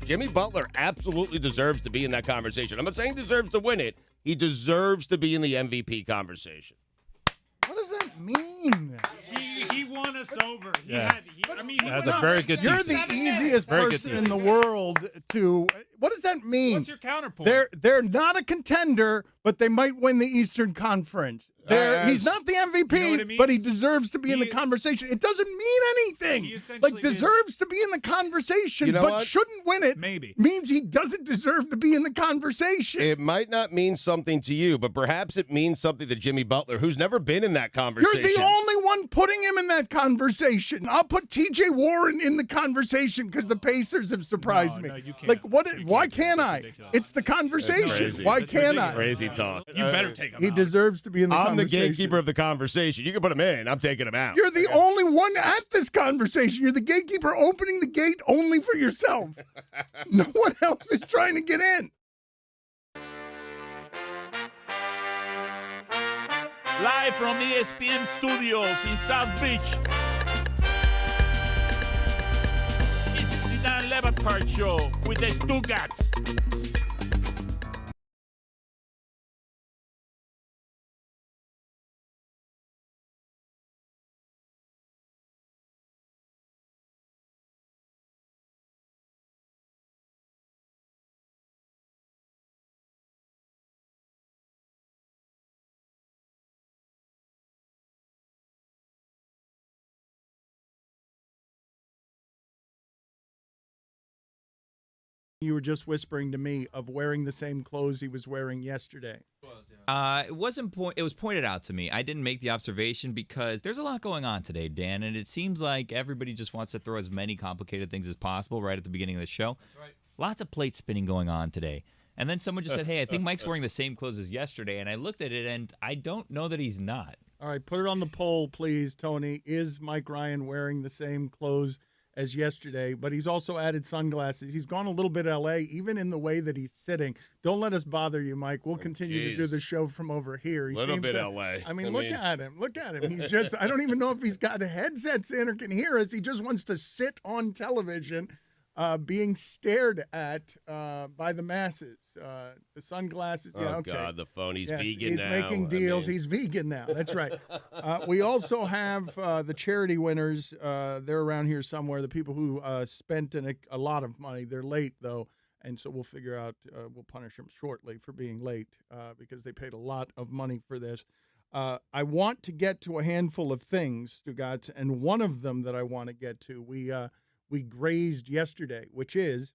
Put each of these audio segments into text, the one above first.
Jimmy Butler absolutely deserves to be in that conversation. I'm not saying he deserves to win it. He deserves to be in the MVP conversation. What does that mean? He won us over. That's a very good You're thesis. the easiest person in the world to. What does that mean? What's your counterpoint? They're not a contender, but they might win the Eastern Conference. He's not the MVP, You know what it means? but he deserves to be in the conversation. It doesn't mean anything. He essentially Like deserves to be in the conversation, You know but what? shouldn't win it. Maybe. Means he doesn't deserve to be in the conversation. It might not mean something to you, but perhaps it means something to Jimmy Butler, who's never been in that conversation. You're the only one putting him in that conversation. I'll put T.J. Warren in the conversation because the Pacers have surprised me. No, you can't. Like, what? You Why can't. can't That's I? ridiculous. It's the conversation. crazy. Why That's can't ridiculous. I? Crazy talk. You better take him He out. deserves to be in the I'm the conversation. gatekeeper of the conversation. You can put him in. I'm taking him out. You're the only one at this conversation. You're the gatekeeper opening the gate only for yourself. No one else is trying to get in. Live from ESPN Studios in South Beach. It's the Dan Le Batard Show with the Stugotz. You were just whispering to me of wearing the same clothes he was wearing yesterday. It wasn't. It was pointed out to me. I didn't make the observation because there's a lot going on today, Dan, and it seems like everybody just wants to throw as many complicated things as possible right at the beginning of the show. That's right. Lots of plate spinning going on today. And then someone just said, hey, I think Mike's wearing the same clothes as yesterday. And I looked at it, and I don't know that he's not. All right, put it on the poll, please, Tony. Is Mike Ryan wearing the same clothes as yesterday? But he's also added sunglasses. He's gone a little bit L.A., even in the way that he's sitting. Don't let us bother you, Mike. We'll continue to do the show from over here. He Little seems bit to- L.A. I mean, look at him. Look at him. He's just, I don't even know if he's got headsets in or can hear us. He just wants to sit on television being stared at by the masses. The sunglasses. Yeah, okay. God, the phone. He's Yes, vegan he's now. making deals. He's vegan now. That's right. We also have the charity winners. They're around here somewhere. The people who spent a lot of money. They're late, though, and so we'll figure out. We'll punish them shortly for being late because they paid a lot of money for this. I want to get to a handful of things, Stugotz, and one of them that I want to get to, we grazed yesterday, which is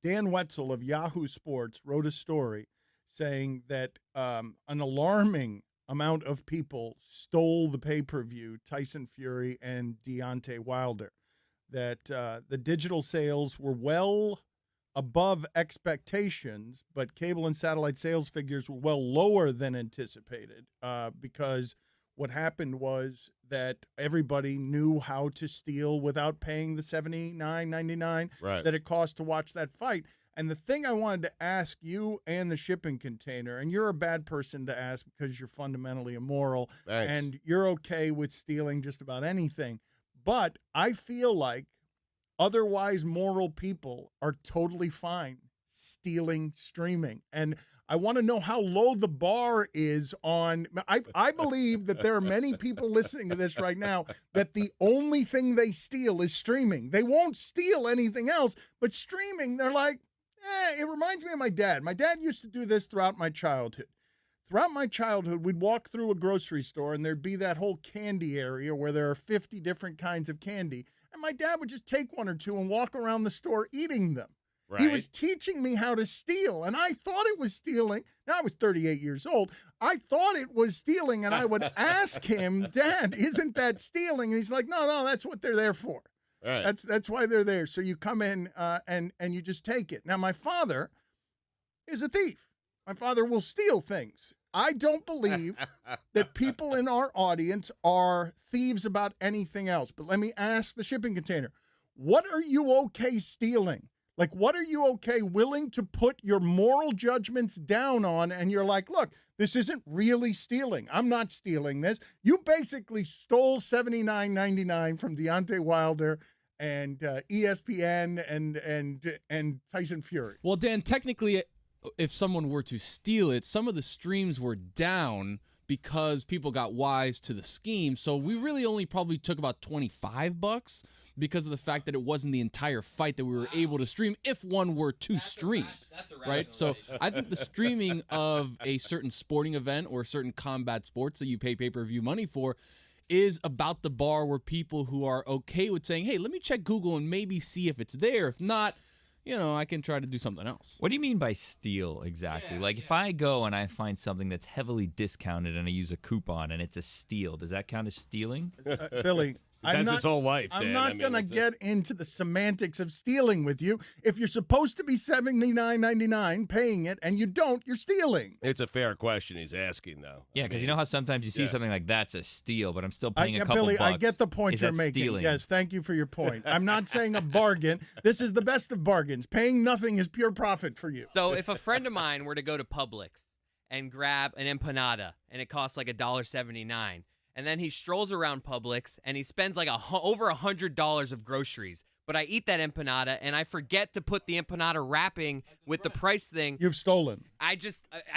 Dan Wetzel of Yahoo Sports wrote a story saying that an alarming amount of people stole the pay-per-view Tyson Fury and Deontay Wilder, that the digital sales were well above expectations, but cable and satellite sales figures were well lower than anticipated because what happened was that everybody knew how to steal without paying the $79.99 that it cost to watch that fight. And the thing I wanted to ask you and the shipping container, and you're a bad person to ask because you're fundamentally immoral, and you're okay with stealing just about anything, but I feel like otherwise moral people are totally fine stealing streaming. And I want to know how low the bar is on. I believe that there are many people listening to this right now that the only thing they steal is streaming. They won't steal anything else, but streaming, they're like, it reminds me of my dad. My dad used to do this throughout my childhood. Throughout my childhood, we'd walk through a grocery store and there'd be that whole candy area where there are 50 different kinds of candy. And my dad would just take one or two and walk around the store eating them. He was teaching me how to steal, and I thought it was stealing. Now, I was 38 years old. I thought it was stealing, and I would ask him, Dad, isn't that stealing? And he's like, no, that's what they're there for. Right. That's why they're there. So you come in and you just take it. Now, my father is a thief. My father will steal things. I don't believe that people in our audience are thieves about anything else. But let me ask the shipping container, what are you okay stealing? Like, what are you okay willing to put your moral judgments down on? And you're like, look, this isn't really stealing. I'm not stealing this. You basically stole $79.99 from Deontay Wilder and ESPN and Tyson Fury. Well, Dan, technically, if someone were to steal it, some of the streams were down because people got wise to the scheme. So we really only probably took about $25 because of the fact that it wasn't the entire fight that we were able to stream if one were to stream. Right? So I think the streaming of a certain sporting event or certain combat sports that you pay pay-per-view money for is about the bar where people who are okay with saying, hey, let me check Google and maybe see if it's there. If not, I can try to do something else. What do you mean by steal exactly? If I go and I find something that's heavily discounted and I use a coupon and it's a steal, does that count as stealing? Billy, That's his whole life, Dan. I'm not going to get into the semantics of stealing with you. If you're supposed to be $79.99 paying it and you don't, you're stealing. It's a fair question he's asking, though. Yeah, because you know how sometimes you see something like that's a steal, but I'm still paying a couple Billy, bucks. I get the point Is you're that making. stealing? Yes, thank you for your point. I'm not saying a bargain. This is the best of bargains. Paying nothing is pure profit for you. So if a friend of mine were to go to Publix and grab an empanada and it costs like $1.79, and then he strolls around Publix and he spends like over $100 of groceries, but I eat that empanada and I forget to put the empanada wrapping with the price thing. You've stolen. I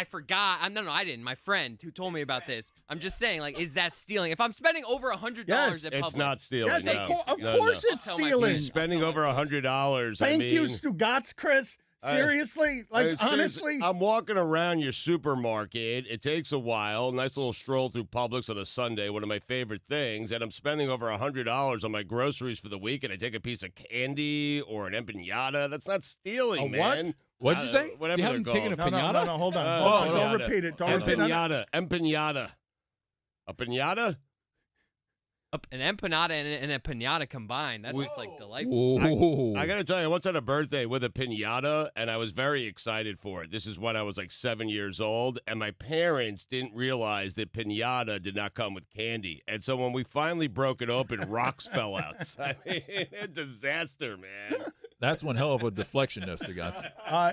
forgot. No, I didn't. My friend who told me about this. I'm just saying, is that stealing? If I'm spending over $100 at Publix, it's not stealing. Yes, no. of course it's I'll tell my stealing. He's spending over $100. Thank you, Stugotz, Chris. Seriously? Honestly? I'm walking around your supermarket. It takes a while. Nice little stroll through Publix on a Sunday, one of my favorite things. And I'm spending over $100 on my groceries for the week, and I take a piece of candy or an empanada. That's not stealing, man. What? What'd you say? Whatever You they're haven't taken a called. pinata? No, hold on. Don't pinata. repeat it. Don't repeat it. Empanada. A pinata? an empanada and a piñata combined. That's just like delightful. I got to tell you, I once had a birthday with a piñata, and I was very excited for it. This is when I was like 7 years old, and my parents didn't realize that piñata did not come with candy. And so when we finally broke it open, rocks fell out. I mean, a disaster, man. That's one hell of a deflection, Stugotz.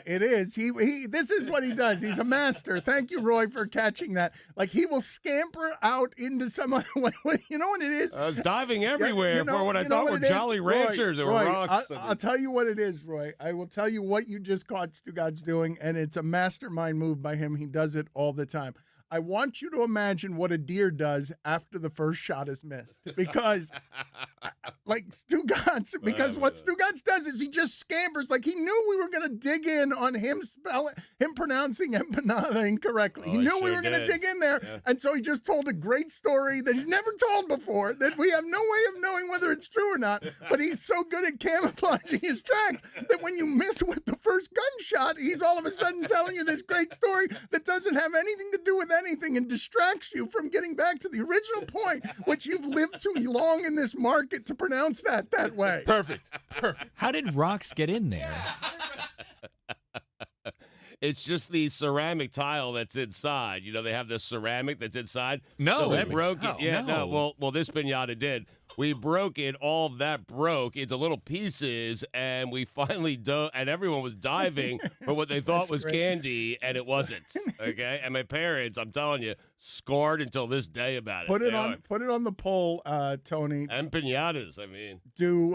It is. He. This is what he does. He's a master. Thank you, Roy, for catching that. Like, he will scamper out into some other one. You know what it is? I was diving everywhere for what I thought were it is? Jolly Ranchers. There were Roy, rocks. I'll tell you what it is, Roy. I will tell you what you just caught Stugotz doing, and it's a mastermind move by him. He does it all the time. I want you to imagine what a deer does after the first shot is missed. Because, like Stugotz, what Stugotz does is he just scampers. Like, he knew we were going to dig in on him pronouncing empanada incorrectly. He knew we were going to dig in there. Yeah. And so he just told a great story that he's never told before, that we have no way of knowing whether it's true or not. But he's so good at camouflaging his tracks that when you miss with the first gunshot, he's all of a sudden telling you this great story that doesn't have anything to do with anything and distracts you from getting back to the original point, which you've lived too long in this market to pronounce that way. Perfect. How did rocks get in there? It's just the ceramic tile that's inside. You know, they have this ceramic that's inside. No. So we broke it. Oh, Yeah, no. Well, this piñata did. We broke it. All of that broke into little pieces, and we finally and everyone was diving for what they thought was candy, and it wasn't. Okay, and my parents, I'm telling you, scarred until this day about it. Put it on the poll, Tony. And piñatas. I mean, do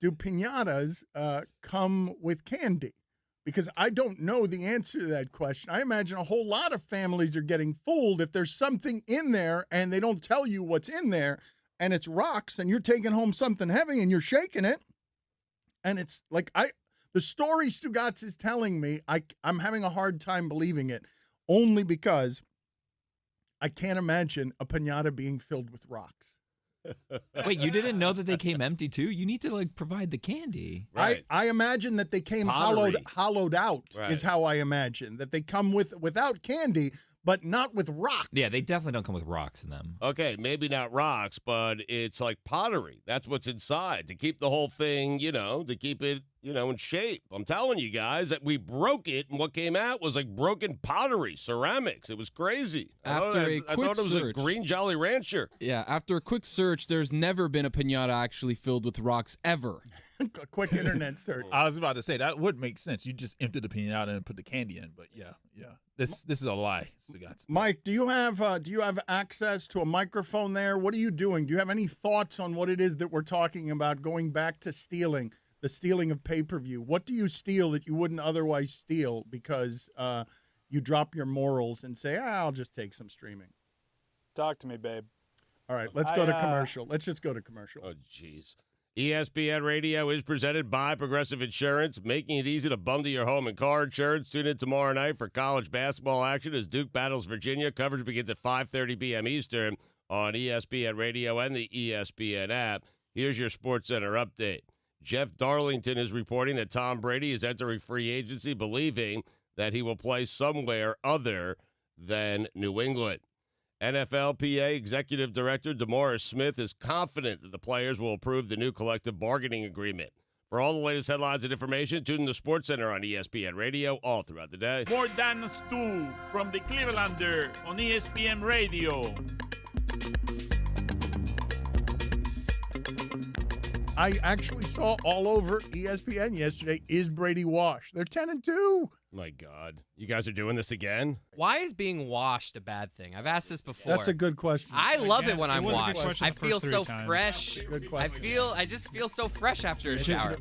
piñatas come with candy? Because I don't know the answer to that question. I imagine a whole lot of families are getting fooled if there's something in there and they don't tell you what's in there, and it's rocks, and you're taking home something heavy and you're shaking it, and it's like the story Stugotz is telling me, I'm having a hard time believing it, only because I can't imagine a piñata being filled with rocks. Wait, you didn't know that they came empty too? You need to provide the candy. right. I imagine that they came hollowed out, is how I imagine. That they come without candy, but not with rocks. Yeah, they definitely don't come with rocks in them. Okay, maybe not rocks, but it's like pottery. That's what's inside to keep the whole thing, to keep it in shape. I'm telling you guys that we broke it, and what came out was like broken pottery, ceramics. It was crazy. I thought it was a green Jolly Rancher. Yeah, after a quick search, there's never been a piñata actually filled with rocks ever. A quick internet search. I was about to say that would make sense. You just empty the piñata and put the candy in, but yeah. This is a lie, Stugotz. Mike, do you have access to a microphone there? What are you doing? Do you have any thoughts on what it is that we're talking about? Going back to stealing, the stealing of pay-per-view. What do you steal that you wouldn't otherwise steal because you drop your morals and say, I'll just take some streaming? Talk to me, babe. All right, let's go to commercial. Let's just go to commercial. Oh, jeez. ESPN Radio is presented by Progressive Insurance, making it easy to bundle your home and car insurance. Tune in tomorrow night for college basketball action as Duke battles Virginia. Coverage begins at 5:30 p.m. Eastern on ESPN Radio and the ESPN app. Here's your SportsCenter update. Jeff Darlington is reporting that Tom Brady is entering free agency, believing that he will play somewhere other than New England. NFLPA Executive Director DeMaurice Smith is confident that the players will approve the new collective bargaining agreement. For all the latest headlines and information, tune in to SportsCenter on ESPN Radio all throughout the day. More than Stu from the Clevelander on ESPN Radio. I actually saw all over ESPN yesterday, is Brady washed? They're 10-2. My God. You guys are doing this again? Why is being washed a bad thing? I've asked this before. That's a good question. I love it when I'm was a good washed. question I the feel first so 3 times. fresh. Good question. I just feel so fresh after a shower.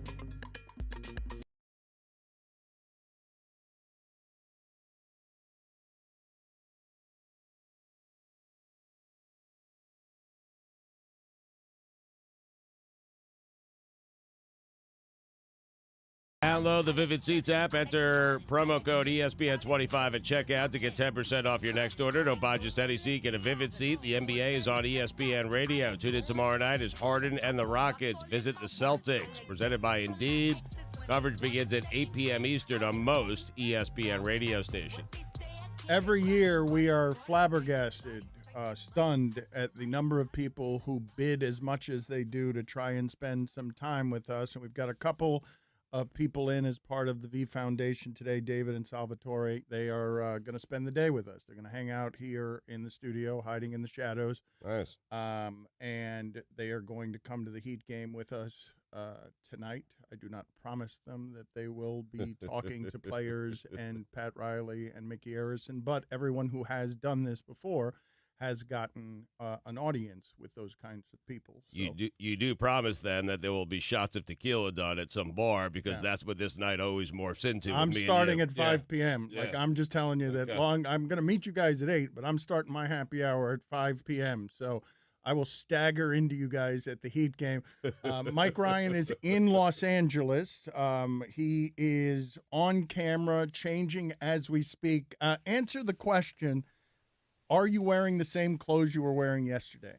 Download the Vivid Seats app, enter promo code ESPN25 at checkout to get 10% off your next order. Don't buy just any seat, get a Vivid Seat. The NBA is on ESPN Radio. Tune in tomorrow night as Harden and the Rockets visit the Celtics. Presented by Indeed. Coverage begins at 8 p.m. Eastern on most ESPN radio stations. Every year we are flabbergasted, stunned at the number of people who bid as much as they do to try and spend some time with us. And we've got a couple of people in as part of the V Foundation today, David and Salvatore. They are going to spend the day with us. They're going to hang out here in the studio, hiding in the shadows. Nice. And they are going to come to the Heat game with us tonight. I do not promise them that they will be talking to players and Pat Riley and Mickey Arison, but everyone who has done this before has gotten an audience with those kinds of people. So. You do promise them that there will be shots of tequila done at some bar because that's what this night always morphs into. I'm with me starting and at you. 5 p.m. Yeah. Like, I'm just telling you that I'm going to meet you guys at 8, but I'm starting my happy hour at 5 p.m. So I will stagger into you guys at the Heat game. Mike Ryan is in Los Angeles. He is on camera, changing as we speak. Answer the question. Are you wearing the same clothes you were wearing yesterday?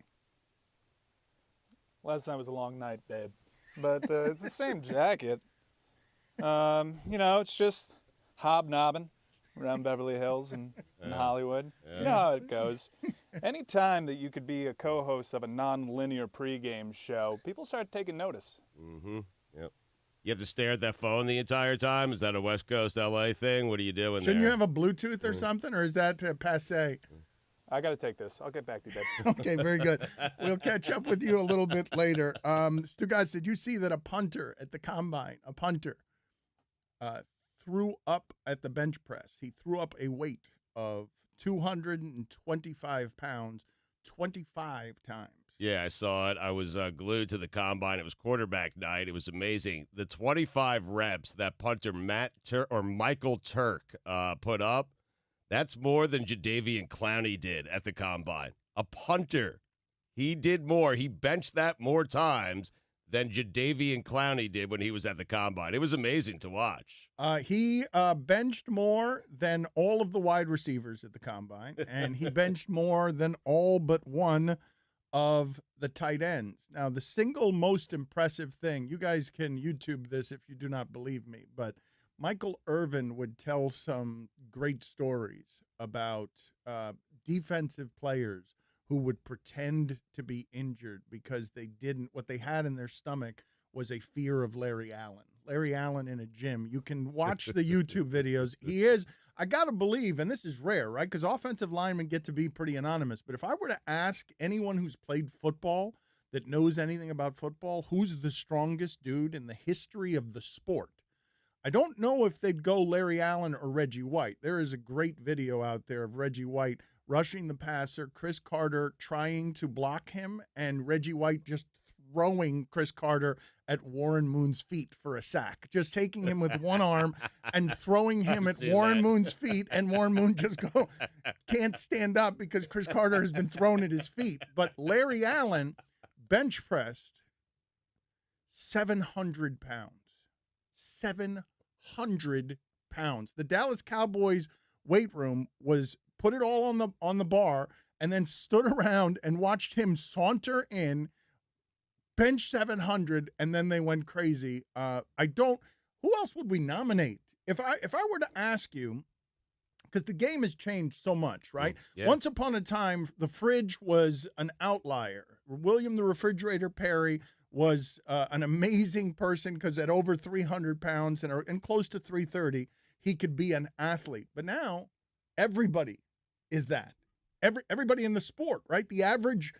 Last night was a long night, babe. But it's the same jacket. It's just hobnobbing around Beverly Hills and Hollywood. Yeah. You know how it goes. Anytime that you could be a co-host of a non-linear pregame show, people start taking notice. Mm-hmm. Yep. You have to stare at that phone the entire time? Is that a West Coast LA thing? What are you doing Shouldn't there? you have a Bluetooth or something, or is that passe? I got to take this. I'll get back to you, babe. Okay, very good. We'll catch up with you a little bit later. Stugotz, did you see that a punter at the combine, threw up at the bench press? He threw up a weight of 225 pounds 25 times. Yeah, I saw it. I was glued to the combine. It was quarterback night. It was amazing. The 25 reps that punter Michael Turk put up, that's more than Jadeveon Clowney did at the combine. A punter. He did more. He benched that more times than Jadeveon Clowney did when he was at the combine. It was amazing to watch. He benched more than all of the wide receivers at the combine, and he benched more than all but one of the tight ends. Now, the single most impressive thing, you guys can YouTube this if you do not believe me, but Michael Irvin would tell some great stories about defensive players who would pretend to be injured because they didn't. What they had in their stomach was a fear of Larry Allen. Larry Allen in a gym. You can watch the YouTube videos. He is, I got to believe, and this is rare, right? Because offensive linemen get to be pretty anonymous. But if I were to ask anyone who's played football that knows anything about football, who's the strongest dude in the history of the sport, I don't know if they'd go Larry Allen or Reggie White. There is a great video out there of Reggie White rushing the passer, Chris Carter trying to block him, and Reggie White just throwing Chris Carter at Warren Moon's feet for a sack, just taking him with one arm and throwing him at Warren Moon's feet, and Warren Moon just can't stand up because Chris Carter has been thrown at his feet. But Larry Allen bench pressed 700 pounds. 700 pounds. The Dallas Cowboys weight room was put it all on the bar and then stood around and watched him saunter in, bench 700, and then they went crazy. Who else would we nominate? If I were to ask you, because the game has changed so much, right? Yeah. Once upon a time, the fridge was an outlier. William the Refrigerator Perry was an amazing person because at over 300 pounds and close to 330, he could be an athlete. But now, everybody is that. Everybody in the sport, right? The average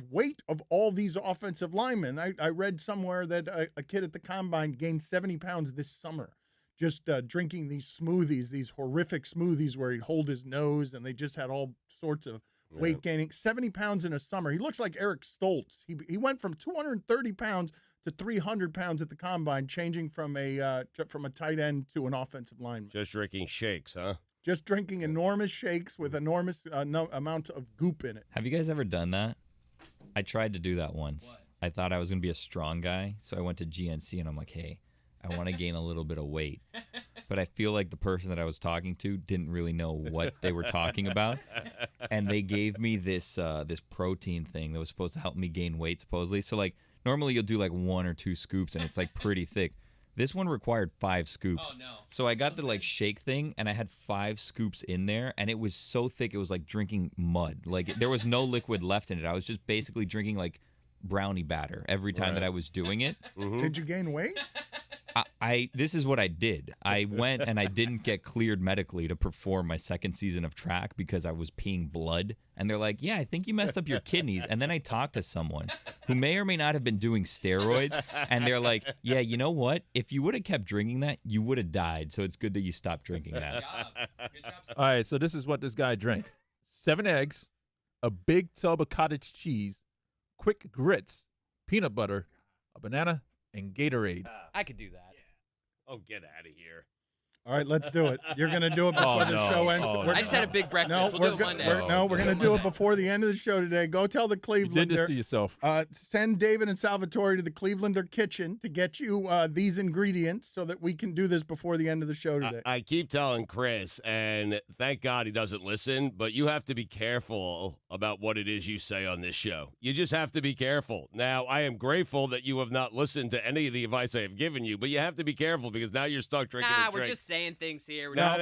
weight of all these offensive linemen. I read somewhere that a kid at the combine gained 70 pounds this summer, just drinking these smoothies, these horrific smoothies where he'd hold his nose and they just had all sorts of weight gaining. 70 pounds in a summer. He looks like Eric Stoltz. He went from 230 pounds to 300 pounds at the combine, changing from a tight end to an offensive lineman. Just drinking shakes, huh? Just drinking enormous shakes with enormous amount of goop in it. Have you guys ever done that? I tried to do that once. What? I thought I was going to be a strong guy, so I went to GNC and I'm like, hey, I want to gain a little bit of weight. But I feel like the person that I was talking to didn't really know what they were talking about. And they gave me this protein thing that was supposed to help me gain weight, supposedly. So, like, normally you'll do, like, 1 or 2 scoops, and it's, like, pretty thick. This one required 5 scoops. Oh, no. So I got the, like, shake thing, and I had 5 scoops in there, and it was so thick it was like drinking mud. Like, there was no liquid left in it. I was just basically drinking, like, brownie batter every time that I was doing it. Mm-hmm. Did you gain weight? This is what I did. I went and I didn't get cleared medically to perform my second season of track because I was peeing blood. And they're like, yeah, I think you messed up your kidneys. And then I talked to someone who may or may not have been doing steroids. And they're like, yeah, you know what? If you would have kept drinking that, you would have died. So it's good that you stopped drinking that. Good job. All right, so this is what this guy drank. 7 eggs, a big tub of cottage cheese, quick grits, peanut butter, a banana, and Gatorade. I could do that. Oh, get out of here. All right, let's do it. You're going to do it before the show ends. I just had a big breakfast. We'll do it Monday. We're going to do it before the end of the show today. Go tell the Clevelander. You did this to yourself. Send David and Salvatore to the Clevelander kitchen to get you these ingredients so that we can do this before the end of the show today. I keep telling Chris, and thank God he doesn't listen, but you have to be careful about what it is you say on this show. You just have to be careful. Now, I am grateful that you have not listened to any of the advice I have given you, but you have to be careful because now you're stuck drinking a drink. We're just saying things here. No.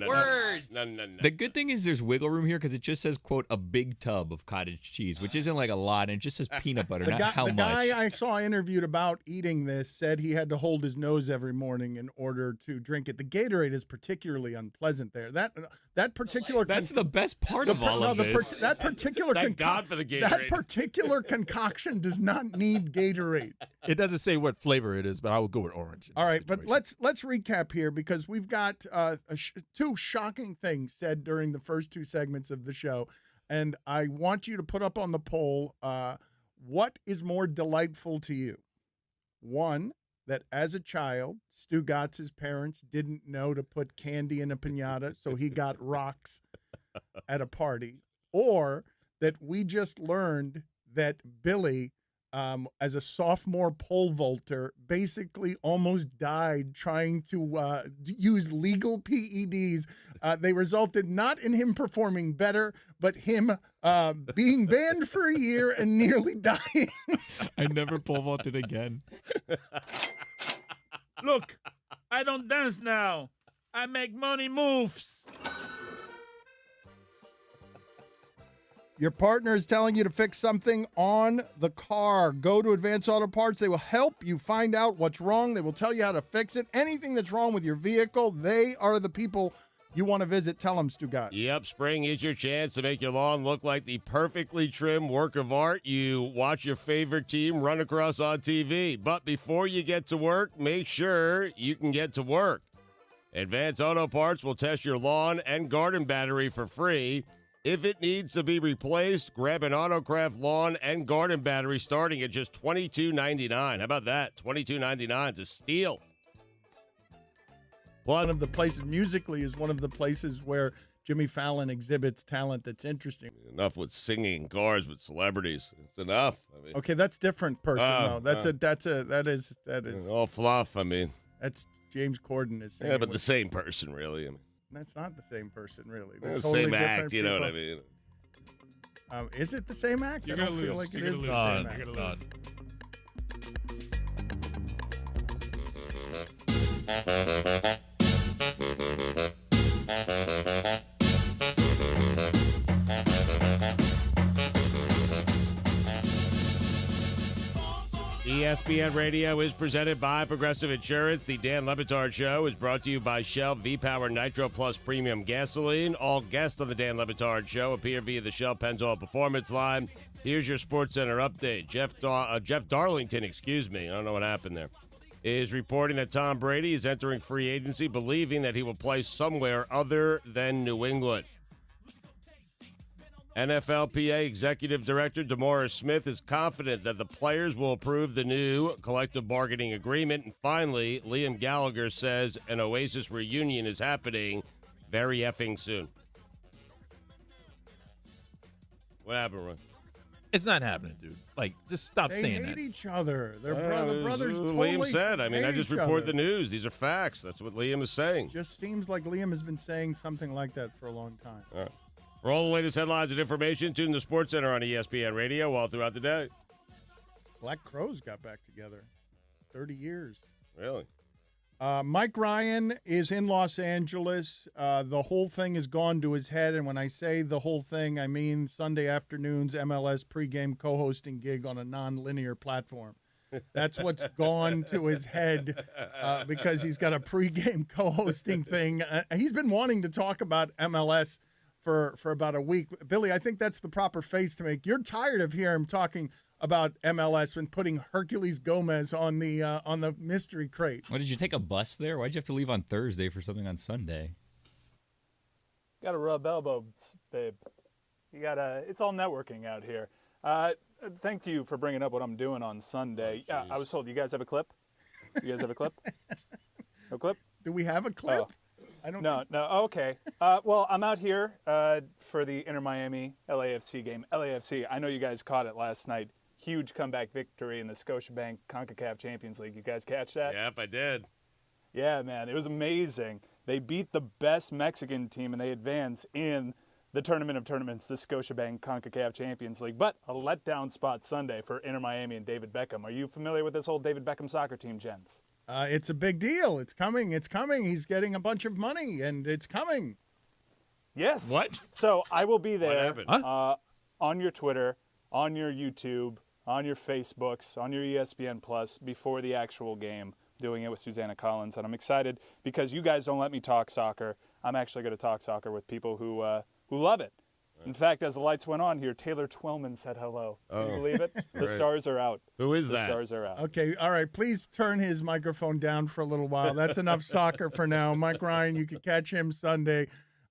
Words. No. The good thing is there's wiggle room here because it just says, quote, a big tub of cottage cheese, which isn't like a lot, and it just says peanut butter, not how much. The guy I saw interviewed about eating this said he had to hold his nose every morning in order to drink it. The Gatorade is particularly unpleasant there. That particular... That's the best part of all of this. That particular... Thank God for the Gatorade. That particular concoction does not need Gatorade. It doesn't say what flavor it is, but I would go with orange. All right, but let's recap here because we've got 2 shocking things said during the first 2 segments of the show, and I want you to put up on the poll what is more delightful to you. 1, that as a child, Stugotz's parents didn't know to put candy in a piñata, so he got rocks at a party, or that we just learned that Billy, as a sophomore pole vaulter, basically almost died trying to use legal PEDs. They resulted not in him performing better, but him being banned for a year and nearly dying. I never pole vaulted again. Look, I don't dance now. I make money moves. Your partner is telling you to fix something on the car. Go to Advanced Auto Parts. They will help you find out what's wrong. They will tell you how to fix it. Anything that's wrong with your vehicle, they are the people you want to visit. Tell them, Stugotz. Yep, spring is your chance to make your lawn look like the perfectly trimmed work of art you watch your favorite team run across on TV. But before you get to work, make sure you can get to work. Advanced Auto Parts will test your lawn and garden battery for free. If it needs to be replaced, grab an Autocraft lawn and garden battery starting at just $22.99. How about that? $22.99 is a steal. One of the places, musically, is one of the places where Jimmy Fallon exhibits talent that's interesting. Enough with singing in cars with celebrities. It's enough. I mean, Okay, that's different person though. That is all fluff. I mean, that's James Corden is saying. yeah, but the same person, really. I mean, That's not the same person, really. They're the totally same different act. You know what I people. mean? Is it the same act? You're I don't gonna feel lose. like it You're is gonna the lose. same You're act. gonna lose. ESPN Radio is presented by Progressive Insurance. The Dan Le Batard Show is brought to you by Shell V-Power Nitro Plus Premium Gasoline. All guests on the Dan Le Batard Show appear via the Shell Pennzoil Performance Line. Here's your SportsCenter update. Jeff Darlington, I don't know what happened there, is reporting that Tom Brady is entering free agency, believing that he will play somewhere other than New England. NFLPA Executive Director DeMaurice Smith is confident that the players will approve the new collective bargaining agreement. And finally, Liam Gallagher says an Oasis reunion is happening very effing soon. What happened, Ron? It's not happening, dude. Like, just stop They saying hate that. each other. They're That's brothers. what Totally Liam said. I mean, I hate just each report other. the news. These are facts. That's what Liam is saying. Just seems like Liam has been saying something like that for a long time. All right. For all the latest headlines and information, tune to the SportsCenter on ESPN Radio all throughout the day. Black Crows got back together. 30 years. Really? Mike Ryan is in Los Angeles. The whole thing has gone to his head. And when I say the whole thing, I mean Sunday afternoon's MLS pregame co-hosting gig on a non-linear platform. That's what's gone to his head because he's got a pregame co-hosting thing. He's been wanting to talk about MLS for about a week. Billy, I think that's the proper face to make. You're tired of hearing him talking about MLS and putting Hercules Gomez on the mystery crate. What, did you take a bus there? Why'd you have to leave on Thursday for something on Sunday? Gotta rub elbows, babe. You gotta. It's all networking out here. Thank you for bringing up what I'm doing on Sunday. Yeah, I was told. You guys have a clip? You guys have a clip? No clip? Do we have a clip? Oh. I don't. No. Okay. Well, I'm out here for the Inter Miami LAFC game. LAFC. I know you guys caught it last night. Huge comeback victory in the Scotiabank CONCACAF Champions League. You guys catch that? Yep, I did. Yeah, man. It was amazing. They beat the best Mexican team and they advance in the tournament of tournaments, the Scotiabank CONCACAF Champions League. But a letdown spot Sunday for Inter Miami and David Beckham. Are you familiar with this whole David Beckham soccer team, gents? It's a big deal. It's coming. It's coming. He's getting a bunch of money, and it's coming. Yes. What? So I will be there happened? on your Twitter, on your YouTube, on your Facebooks, on your ESPN Plus before the actual game, doing it with Susanna Collins. And I'm excited because you guys don't let me talk soccer. I'm actually going to talk soccer with people who love it. In fact, as the lights went on here, Taylor Twellman said hello. Can you believe it? The stars are out. Who is The that? stars are out. Okay, all right. Please turn his microphone down for a little while. That's enough soccer for now. Mike Ryan, you can catch him Sunday,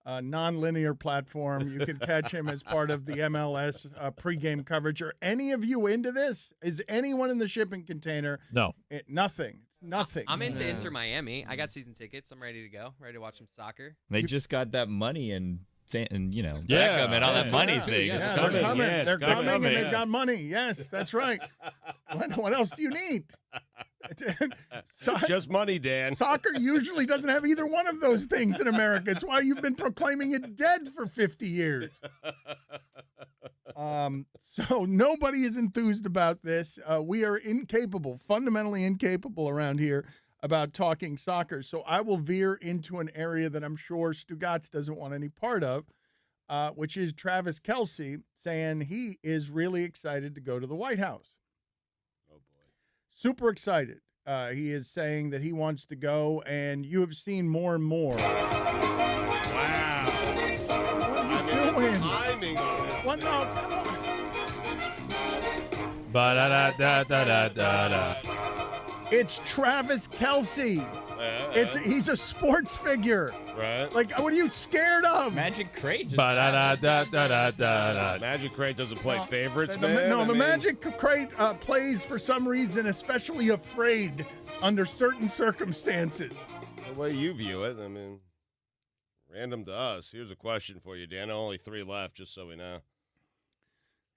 non-linear platform. You can catch him as part of the MLS pregame coverage. Are any of you into this? Is anyone in the shipping container? No. Nothing. It's nothing. I'm into Inter Miami. I got season tickets. I'm ready to go. Ready to watch some soccer. They just got that money and you know, Yeah. Beckham and all that Yeah. money Yeah. thing. Yeah. It's Yeah, coming. they're coming. Yeah, it's They're coming. coming, and Yeah. they've got money. Yes, that's right. What else do you need? Just money, Dan. Soccer usually doesn't have either one of those things in America. It's why you've been proclaiming it dead for 50 years. So nobody is enthused about this. We are incapable, fundamentally incapable around here about talking soccer. So I will veer into an area that I'm sure Stugotz doesn't want any part of. which is Travis Kelce saying he is really excited to go to the White House. Oh, boy. Super excited. He is saying that he wants to go, and you have seen more and more. Wow. What are you doing? Timing on this. What? No, come on. Ba-da-da-da-da-da-da. It's Travis Kelce. He's a sports figure. Right. Like, what are you scared of? Magic Crate. Just Ba-da-da-da-da-da-da. Magic Crate doesn't play favorites, The man. Magic Crate plays for some reason, especially afraid under certain circumstances. The way you view it, I mean, random to us. Here's a question for you, Dan. Only 3 left, just so we know.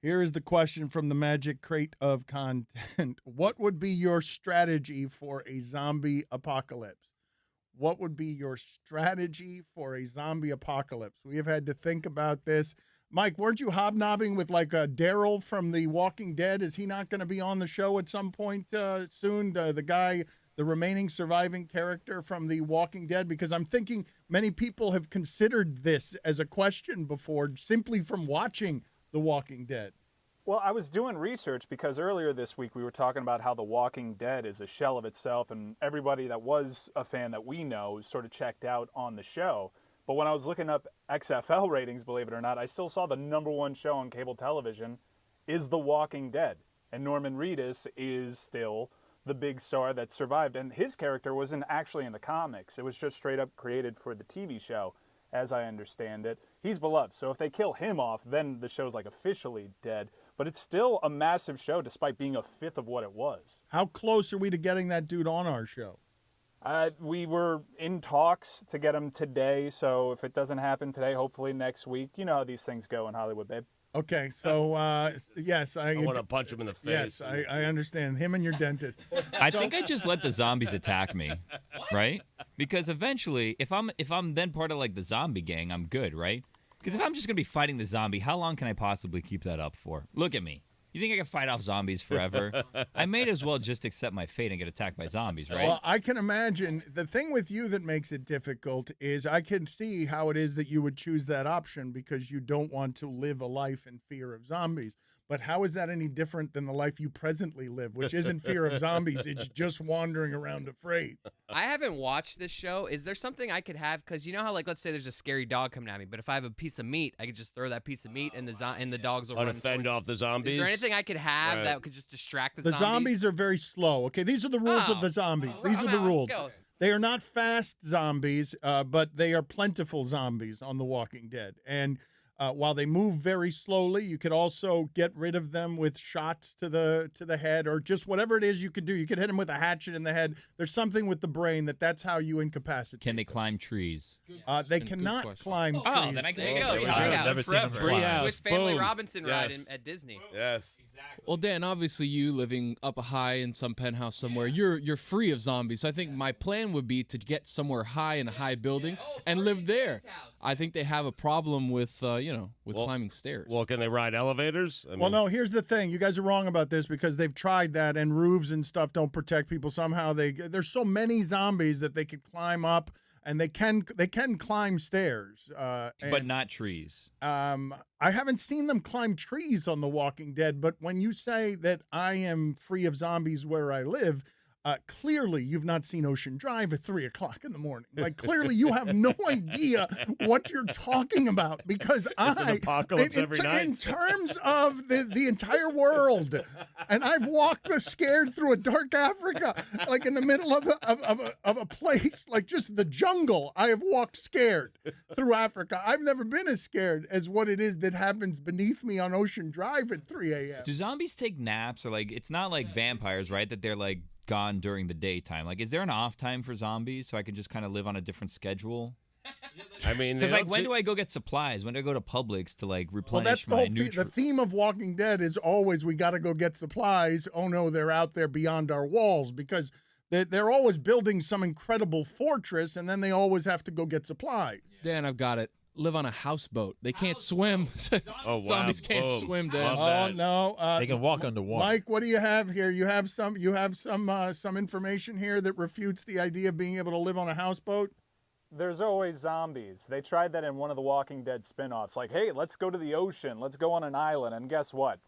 Here is the question from the Magic Crate of content. What would be your strategy for a zombie apocalypse? What would be your strategy for a zombie apocalypse? We have had to think about this. Mike, weren't you hobnobbing with like Daryl from The Walking Dead? Is he not going to be on the show at some point soon? The guy, the remaining surviving character from The Walking Dead? Because I'm thinking many people have considered this as a question before simply from watching The Walking Dead. Well, I was doing research because earlier this week we were talking about how The Walking Dead is a shell of itself, and everybody that was a fan that we know sort of checked out on the show. But when I was looking up XFL ratings, believe it or not, I still saw the #1 show on cable television is The Walking Dead. And Norman Reedus is still the big star that survived. And his character wasn't actually in the comics. It was just straight up created for the TV show, as I understand it. He's beloved. So if they kill him off, then the show's like officially dead. But it's still a massive show despite being a fifth of what it was. How close are we to getting that dude on our show? We were in talks to get him today, so if it doesn't happen today, hopefully next week. You know how these things go in Hollywood, babe. Okay, so yes, I want to punch him in the face. Yes, I understand. Him and your dentist. I think I just let the zombies attack me, right? Because eventually, if I'm then part of like the zombie gang, I'm good, right? Because if I'm just gonna be fighting the zombie, how long can I possibly keep that up for? Look at me. You think I can fight off zombies forever? I may as well just accept my fate and get attacked by zombies, right? Well, I can imagine. The thing with you that makes it difficult is I can see how it is that you would choose that option because you don't want to live a life in fear of zombies. But how is that any different than the life you presently live, which isn't fear of zombies? It's just wandering around afraid. I haven't watched this show. Is there something I could have? Because you know how, like, let's say there's a scary dog coming at me, but if I have a piece of meat, I could just throw that piece of meat, and the dogs will run. Fend off the zombies. Is there anything I could have that could just distract the zombies? The zombies? zombies are very slow. Okay, these are the rules of the zombies. These are the rules. They are not fast zombies, but they are plentiful zombies on The Walking Dead. And while they move very slowly, you could also get rid of them with shots to the head or just whatever it is you could do. You could hit them with a hatchet in the head. There's something with the brain that's how you incapacitate. Can they climb trees? They cannot climb trees. Oh, then I can go. I've never seen them fly. With Family Robinson ride at Disney. Yes. Well, Dan, obviously you living up high in some penthouse somewhere, you're free of zombies. So I think my plan would be to get somewhere high in a high building and live there. I think they have a problem with climbing stairs. Well, can they ride elevators? Well, no, here's the thing. You guys are wrong about this because they've tried that and roofs and stuff don't protect people. Somehow there's so many zombies that they could climb up and they can climb stairs. But not trees. I haven't seen them climb trees on The Walking Dead, but when you say that I am free of zombies where I live, clearly you've not seen Ocean Drive at 3 o'clock in the morning. Like, clearly you have no idea what you're talking about because it's an apocalypse every night. In terms of the entire world, and I've walked scared through a dark Africa, like in the middle of a place, like just the jungle. I have walked scared through Africa. I've never been as scared as what it is that happens beneath me on Ocean Drive at 3 a.m. Do zombies take naps or like it's not like vampires, right? That they're like gone during the daytime. Like, is there an off time for zombies so I can just kind of live on a different schedule? I mean, because like, when do I go get supplies? When do I go to Publix to like replenish my nutrients? The theme of Walking Dead is always we got to go get supplies. Oh no, they're out there beyond our walls because they're always building some incredible fortress, and then they always have to go get supplies. Dan, I've got it. Live on a houseboat. They can't swim. Zombies can't swim, Dan. Oh no, they can walk underwater. Mike, what do you have here? You have some information here that refutes the idea of being able to live on a houseboat. There's always zombies. They tried that in one of the Walking Dead spin-offs. Like, hey, let's go to the ocean. Let's go on an island. And guess what?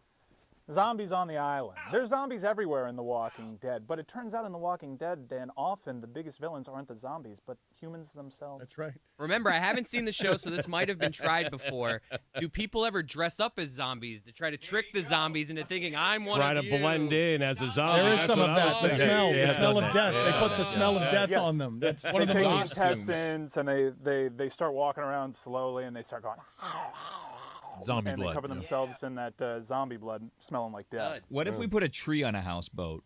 Zombies on the island. There's zombies everywhere in The Walking Dead. But it turns out in The Walking Dead, Dan, often the biggest villains aren't the zombies, but humans themselves. That's right. Remember, I haven't seen the show, so this might have been tried before. Do people ever dress up as zombies to try to trick the zombies into thinking I'm one Try of to you? blend in as a zombie. There is That's some what of I was that. The thinking. smell, Yeah, the smell of yeah, death. They put the yeah, smell of death Yes. on them. That's one They of the take movies. intestines and they start walking around slowly and they start going, Zombie and blood. they cover themselves in that zombie blood smelling like death. What if we put a tree on a houseboat?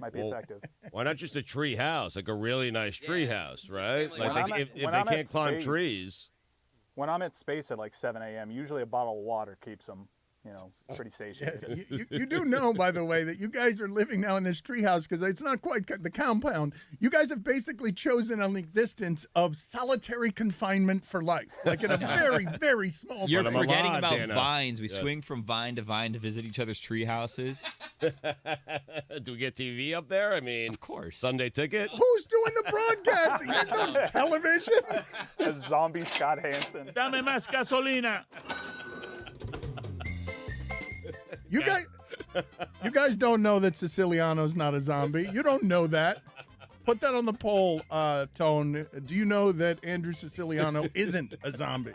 Might be effective. Why not just a tree house, like a really nice tree house, right? When Like I'm they, at- if when they I'm at can't climb space- trees. When I'm at space at like 7 a.m., usually a bottle of water keeps them, pretty satiated. You do know, by the way, that you guys are living now in this treehouse because it's not quite the compound. You guys have basically chosen an existence of solitary confinement for life, like in a very, very small. You're I'm forgetting alive, about Dana. vines. We Yes. swing from vine to vine to visit each other's tree houses. Do we get TV up there? I mean, Of course. Sunday ticket. Who's doing the broadcasting? There's no television. A zombie Scott Hansen. Dame más gasolina. You guys don't know that Siciliano's not a zombie. You don't know that. Put that on the poll, Tone. Do you know that Andrew Siciliano isn't a zombie?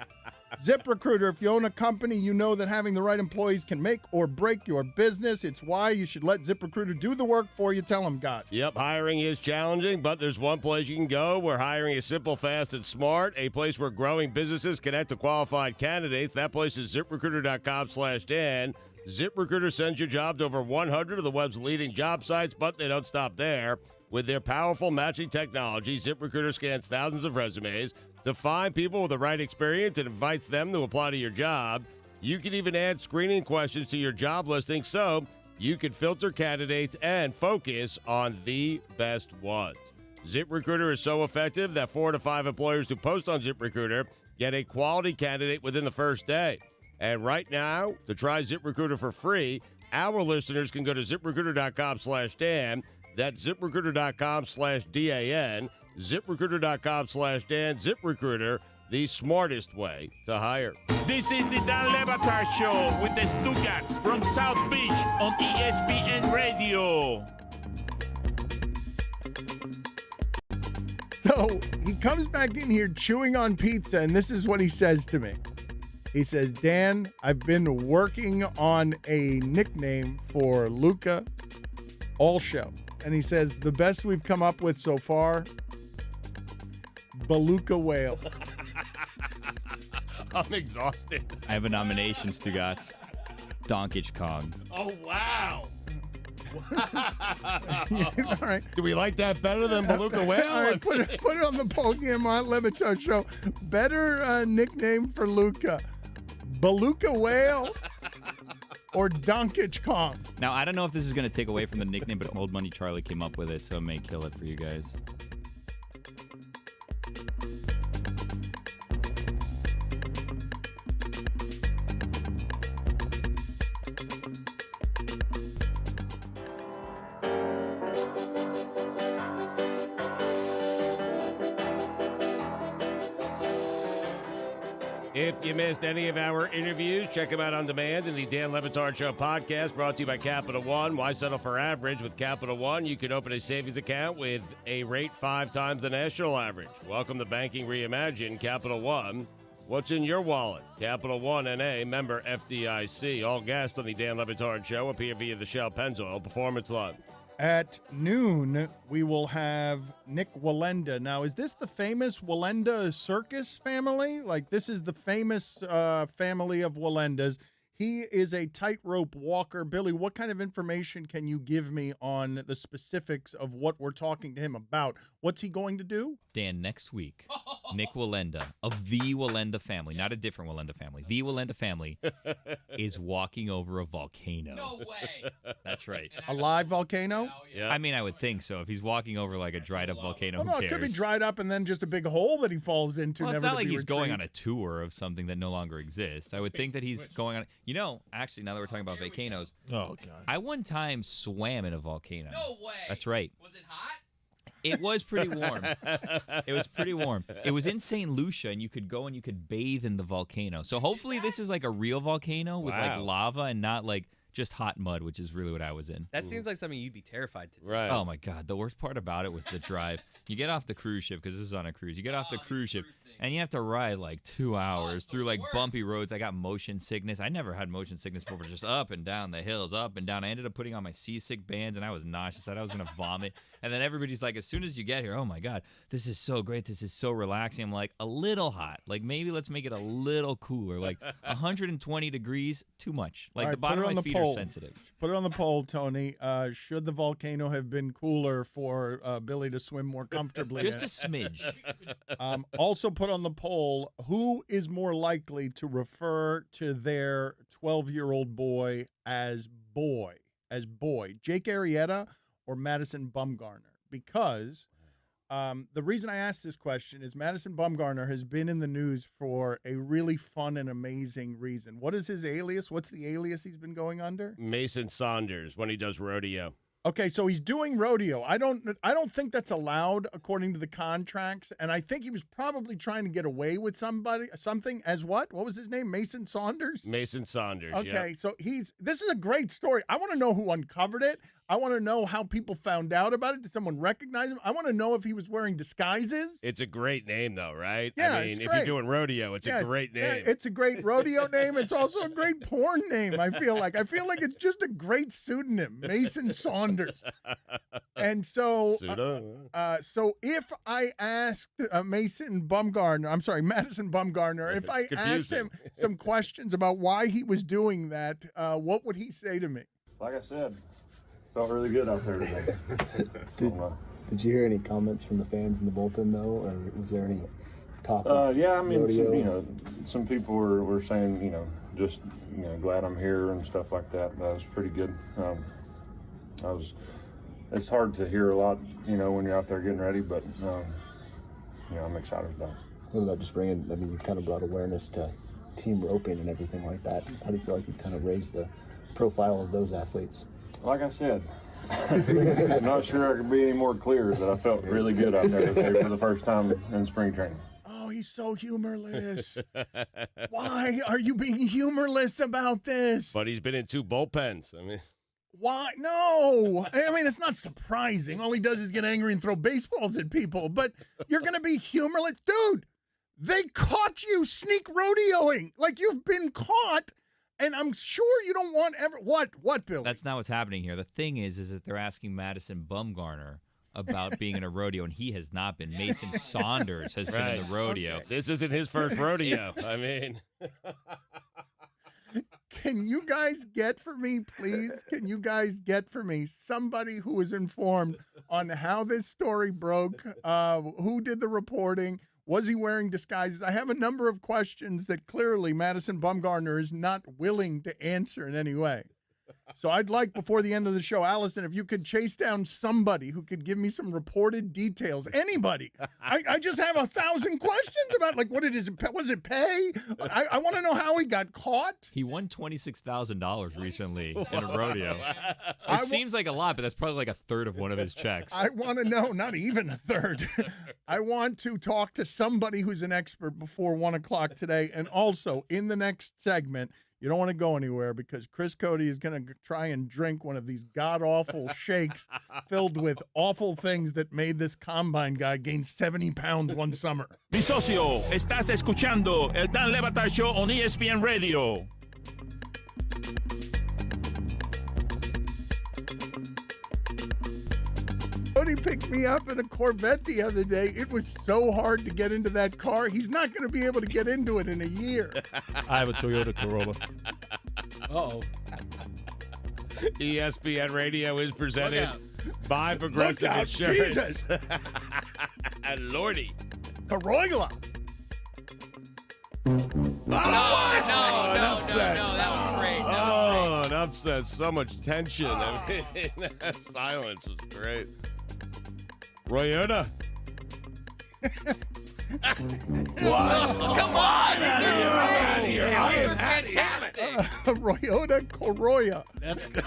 ZipRecruiter, if you own a company, you know that having the right employees can make or break your business. It's why you should let ZipRecruiter do the work for you. Tell them, God. Yep, hiring is challenging, but there's one place you can go where hiring is simple, fast, and smart. A place where growing businesses connect to qualified candidates. That place is ZipRecruiter.com/Dan. ZipRecruiter sends your job to over 100 of the web's leading job sites, but they don't stop there. With their powerful matching technology, ZipRecruiter scans thousands of resumes to find people with the right experience and invites them to apply to your job. You can even add screening questions to your job listing so you can filter candidates and focus on the best ones. ZipRecruiter is so effective that 4 to 5 employers who post on ZipRecruiter get a quality candidate within the first day. And right now, to try ZipRecruiter for free, our listeners can go to ZipRecruiter.com/Dan. That's ZipRecruiter.com/DAN. ZipRecruiter.com/Dan. ZipRecruiter, the smartest way to hire. This is the Dan Le Batard Show with the Stugotz from South Beach on ESPN Radio. So he comes back in here chewing on pizza, and this is what he says to me. He says, Dan, I've been working on a nickname for Luka all show. And he says, the best we've come up with so far, Beluga Whale. I'm exhausted. I have a nomination, Stugotz. Doncic Kong. Oh, wow. All right. Do we like that better than Beluga Whale? All right, put it on the poll game on Le Batard Show. Better nickname for Luka, Beluga Whale or Doncic Kong? Now, I don't know if this is going to take away from the nickname, but Old Money Charlie came up with it, so it may kill it for you guys. If you missed any of our interviews, check them out on demand in the Dan Le Batard Show podcast, brought to you by Capital One. Why settle for average? With Capital One, you can open a savings account with a rate 5 times the national average. Welcome to Banking Reimagined. Capital One. What's in your wallet? Capital One N.A., member FDIC. All guests on the Dan Le Batard Show appear via the Shell Pennzoil Performance Line. At noon, we will have Nik Wallenda. Now, is this the famous Wallenda circus family? Like, this is the famous family of Wallendas. He is a tightrope walker. Billy, what kind of information can you give me on the specifics of what we're talking to him about? What's he going to do? Dan, next week, Nik Wallenda of the Wallenda family, not a different Wallenda family, the Wallenda family, is walking over a volcano. No way. That's right. A live volcano? Yeah. I mean, I would think so. If he's walking over like a dried up volcano, Oh, who no, cares? it could be dried up and then just a big hole that he falls into. Well, it's never not to like be he's going on retrieved. a tour of something that no longer exists. I would think that he's going on. You know, actually, now that we're talking about volcanoes, Oh, God. I one time swam in a volcano. No way. That's right. Was it hot? It was pretty warm. It was pretty warm. It was in St. Lucia, and you could go and you could bathe in the volcano. So hopefully this is like a real volcano with like lava and not like just hot mud, which is really what I was in. That seems like something you'd be terrified to do. Right. Oh my God. The worst part about it was the drive. You get off the cruise ship, because this is on a cruise. You get off the cruise ship, and you have to ride like 2 hours through like bumpy roads. I got motion sickness. I never had motion sickness before, just up and down the hills, up and down. I ended up putting on my seasick bands, and I was nauseous. I was going to vomit. And then everybody's like, as soon as you get here, oh my God, this is so great. This is so relaxing. I'm like, a little hot. Like, maybe let's make it a little cooler. Like 120 degrees, too much. Like, All right, the bottom put it of my on the feet poll. are sensitive. Put it on the poll, Tony. Should the volcano have been cooler for Billy to swim more comfortably? Just a in? smidge. Also put on the poll, who is more likely to refer to their 12-year-old boy as boy? Jake Arrieta or Madison Bumgarner? Because the reason I asked this question is Madison Bumgarner has been in the news for a really fun and amazing reason. What is his alias? What's the alias he's been going under? Mason Saunders when he does rodeo. Okay, so he's doing rodeo. I don't think that's allowed according to the contracts, and I think he was probably trying to get away with something as what? What was his name? Mason Saunders? Mason Saunders. Okay, yep. so this is a great story. I want to know who uncovered it. I want to know how people found out about it. Did someone recognize him? I want to know if he was wearing disguises. It's a great name, though, right? Yeah, I mean, it's if great. you're doing rodeo, it's a great name. Yeah, it's a great rodeo name. It's also a great porn name, I feel like. I feel like it's just a great pseudonym, Mason Saunders. And so, so if I asked Madison Bumgarner, if I asked him some questions about why he was doing that, what would he say to me? Like I said, felt really good out there today. Did you hear any comments from the fans in the bullpen, though, or was there any talk? Yeah, I mean, some people were saying, just glad I'm here and stuff like that. That was pretty good. It's hard to hear a lot, when you're out there getting ready, but I'm excited about it. What about just bringing? I mean, you kind of brought awareness to team roping and everything like that. How do you feel like you kind of raised the profile of those athletes? Like I said, I'm not sure I could be any more clear that I felt really good out there today for the first time in spring training. Oh, he's so humorless. Why are you being humorless about this? But he's been in 2 bullpens. I mean, why? No. I mean, it's not surprising. All he does is get angry and throw baseballs at people. But you're going to be humorless? Dude, they caught you sneak rodeoing. Like, you've been caught. And I'm sure you don't want what, Billy? That's not what's happening here. The thing is that they're asking Madison Bumgarner about being in a rodeo, and he has not been. Mason Saunders has been in the rodeo. Okay. This isn't his first rodeo. I mean, can you guys get for me, please? Can you guys get for me somebody who is informed on how this story broke? Who did the reporting? Was he wearing disguises? I have a number of questions that clearly Madison Bumgarner is not willing to answer in any way. So I'd like, before the end of the show, Allyson, if you could chase down somebody who could give me some reported details. Anybody. I just have 1,000 questions about, like, what it is. Was it pay? I want to know how he got caught. He won $26,000 recently in a rodeo. It seems like a lot, but that's probably like a third of one of his checks. I want to know, not even a third. I want to talk to somebody who's an expert before 1 o'clock today. And also, in the next segment, you don't want to go anywhere because Chris Cote is going to try and drink one of these god-awful shakes filled with awful things that made this combine guy gain 70 pounds one summer. Mi socio, estás escuchando el Dan Le Batard Show on ESPN Radio. He picked me up in a Corvette the other day. It was so hard to get into that car. He's not going to be able to get into it in a year. I have a Toyota Corolla. Uh-oh. ESPN Radio is presented by Progressive Look out, Insurance. Jesus. Lordy. Corolla. No, that was great. An upset. So much tension. I mean, that silence was great. Royota. Come on! These are fantastic. Royota Corolla. That's good.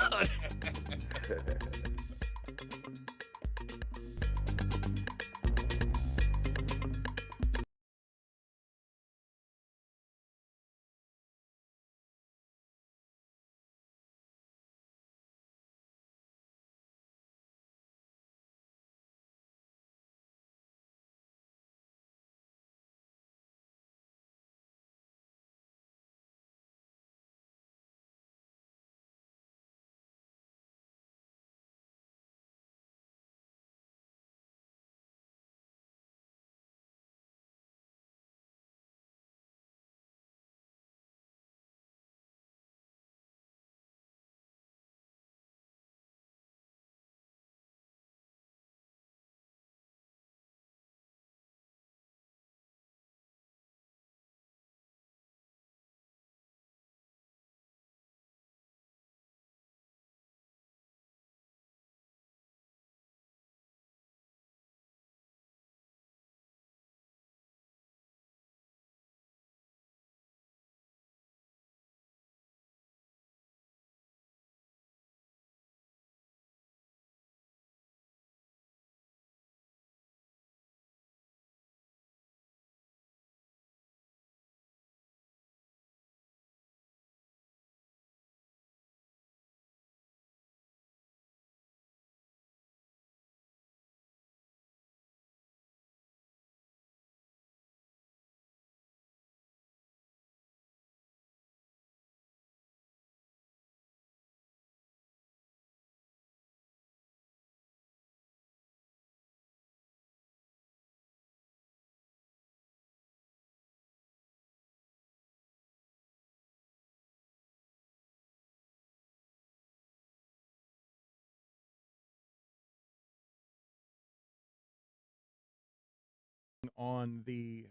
on the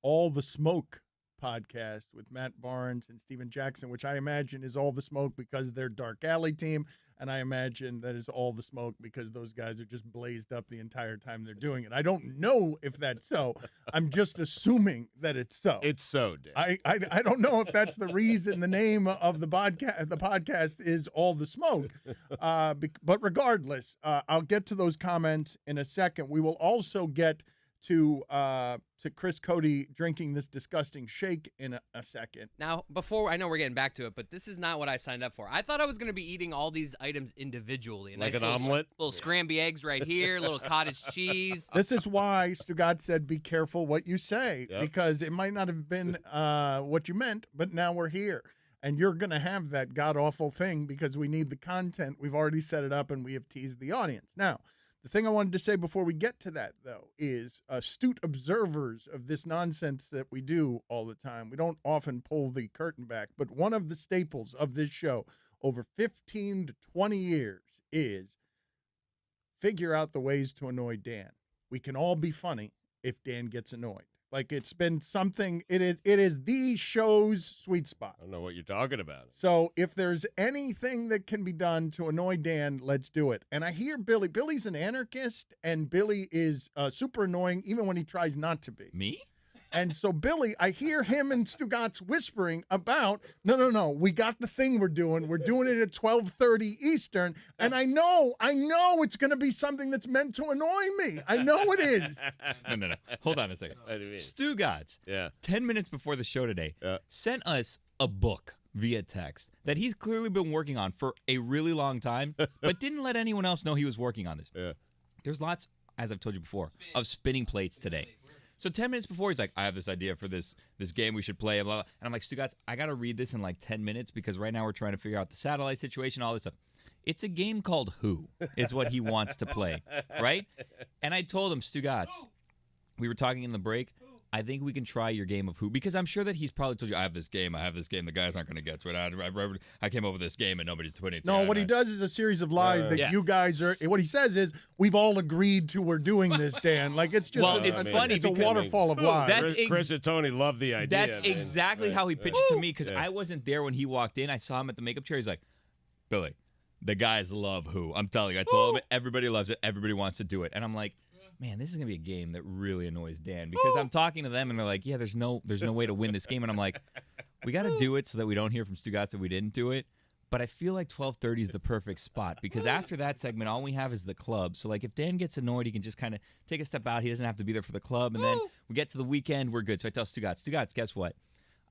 All the Smoke podcast with Matt Barnes and Steven Jackson, which I imagine is all the smoke because they're Dark Alley team, and I imagine that is all the smoke because those guys are just blazed up the entire time they're doing it. I don't know if that's so. I'm just assuming that it's so. It's so, Dan. I don't know if that's the reason the name of the podcast is All the Smoke. But regardless, I'll get to those comments in a second. We will also get to Chris Cote drinking this disgusting shake in a second. Now, before I know we're getting back to it, but this is not what I signed up for. I thought I was going to be eating all these items individually. Like nice an omelet? Little scrambled eggs right here, little cottage cheese. This is why Stugotz said, be careful what you say, because it might not have been what you meant, but now we're here. And you're going to have that god-awful thing because we need the content. We've already set it up, and we have teased the audience. Now, the thing I wanted to say before we get to that, though, is astute observers of this nonsense that we do all the time. We don't often pull the curtain back, but one of the staples of this show over 15 to 20 years is figure out the ways to annoy Dan. We can all be funny if Dan gets annoyed. Like, it's been something, it is the show's sweet spot. I don't know what you're talking about. So if there's anything that can be done to annoy Dan, let's do it. And I hear Billy's an anarchist, and Billy is super annoying even when he tries not to be. Me? And so Billy, I hear him and Stugotz whispering about, no, we got the thing we're doing. We're doing it at 12:30 Eastern. And I know it's going to be something that's meant to annoy me. I know it is. No. Hold on a second. Stugotz, 10 minutes before the show today, sent us a book via text that he's clearly been working on for a really long time, but didn't let anyone else know he was working on this. Yeah. There's lots, as I've told you before, of spinning plates today. So 10 minutes before, he's like, I have this idea for this game we should play, blah, blah. And I'm like, Stugotz, I got to read this in like 10 minutes because right now we're trying to figure out the satellite situation, all this stuff. It's a game called Who is what he wants to play, right? And I told him, Stugotz, we were talking in the break, I think we can try your game of Who, because I'm sure that he's probably told you, I have this game, the guys aren't going to get to it. I came up with this game and nobody's putting it together. No, what he does is a series of lies that you guys are, what he says is, we've all agreed to we're doing this, Dan. Like, it's just, it's funny. It's a waterfall of lies. Chris and Tony love the idea. That's exactly how he pitched it to me, because I wasn't there when he walked in. I saw him at the makeup chair. He's like, Billy, the guys love Who. I'm telling you, I told him everybody loves it. Everybody wants to do it. And I'm like, man, this is going to be a game that really annoys Dan, because I'm talking to them and they're like, yeah, there's no way to win this game. And I'm like, we got to do it so that we don't hear from Stugotz that we didn't do it. But I feel like 12:30 is the perfect spot, because after that segment, all we have is the club. So, like, if Dan gets annoyed, he can just kind of take a step out. He doesn't have to be there for the club. And then we get to the weekend, we're good. So I tell Stugotz, guess what?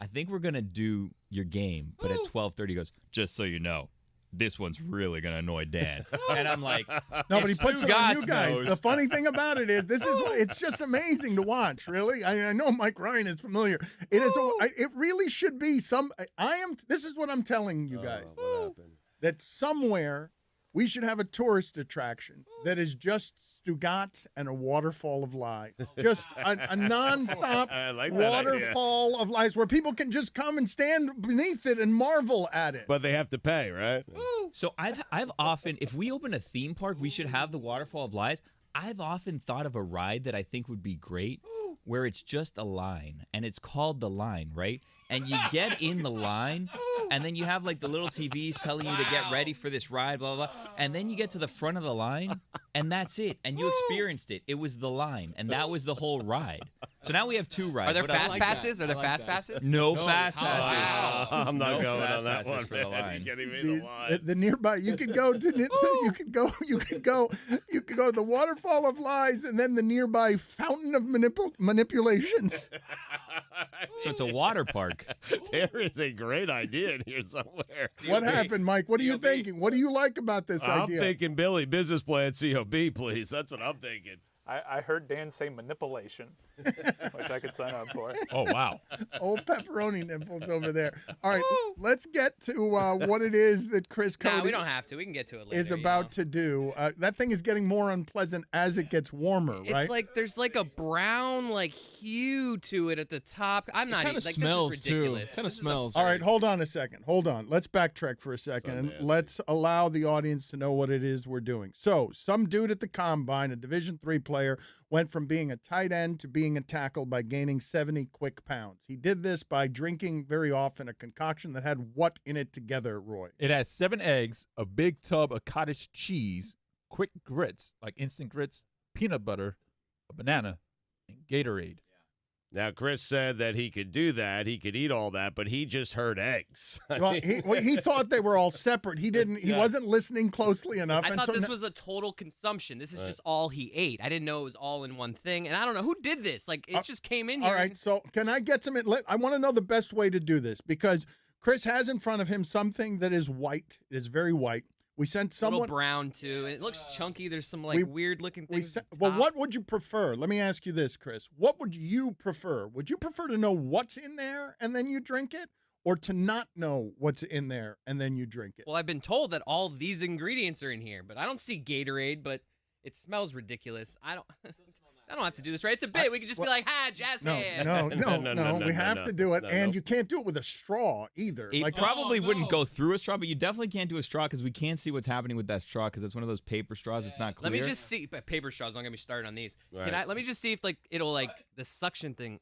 I think we're going to do your game. But at 12:30, he goes, just so you know, this one's really going to annoy Dan. And I'm like, no, but he puts it on you guys. The funny thing about it is, it's just amazing to watch, really. I know Mike Ryan is familiar. It is. It really should be this is what I'm telling you guys. What happened? That somewhere we should have a tourist attraction that is just Stugotz and a waterfall of lies. Just a nonstop waterfall of lies where people can just come and stand beneath it and marvel at it. But they have to pay, right? So I've often, if we open a theme park, we should have the waterfall of lies. I've often thought of a ride that I think would be great, where it's just a line, and it's called The Line, right? And you get in the line, and then you have like the little TVs telling you to get ready for this ride, blah, blah, blah. And then you get to the front of the line, and that's it. And you experienced it. It was The Line, and that was the whole ride. So now we have two rides. Are there fast passes? Are there fast passes? No fast passes. Wow. I'm not going on that one for The Line. The nearby, you could go to you could go to the waterfall of lies, and then the nearby fountain of manipulations. So it's a water park. There is a great idea in here somewhere. What happened, Mike? What are you thinking? What do you like about this idea? I'm thinking, Billy, business plan COB, please. That's what I'm thinking. I heard Dan say manipulation, which I could sign up for. Oh, wow. Old pepperoni nipples over there. All right, let's get to what it is that Chris Cote we don't have to. We can get to it later. Is about to do. That thing is getting more unpleasant as it gets warmer, right? It's like there's like a brown hue to it at the top. I'm not even like, smells this is ridiculous. too. Kind of smells. All right, hold on a second. Hold on. Let's backtrack for a second and let's allow the audience to know what it is we're doing. So, some dude at the combine, a Division III player, player, went from being a tight end to being a tackle by gaining 70 quick pounds. He did this by drinking very often a concoction that had what in it together, Roy? It had 7 eggs, a big tub of cottage cheese, quick grits, like instant grits, peanut butter, a banana, and Gatorade. Now, Chris said that he could do that. He could eat all that, but he just heard eggs. Well, he thought they were all separate. He didn't. He wasn't listening closely enough. I and thought so this was a total consumption. This is just all he ate. I didn't know it was all in one thing. And I don't know who did this. Like, it just came in here. All right, so can I get some? I want to know the best way to do this because Chris has in front of him something that is white. It is very white. We sent someone. A little brown, too. And it looks chunky. There's some, like, weird-looking things. Well, what would you prefer? Let me ask you this, Chris. What would you prefer? Would you prefer to know what's in there and then you drink it, or to not know what's in there and then you drink it? Well, I've been told that all these ingredients are in here, but I don't see Gatorade, but it smells ridiculous. I don't have to do this, right? It's a bit. We could just be like, jazz hands. No. We have to do it, and you can't do it with a straw either. It probably wouldn't go through a straw, but you definitely can't do a straw because we can't see what's happening with that straw because it's one of those paper straws. It's not clear. Let me just see. Paper straws. Don't get me started on these. Right. Let me just see if it'll the suction thing.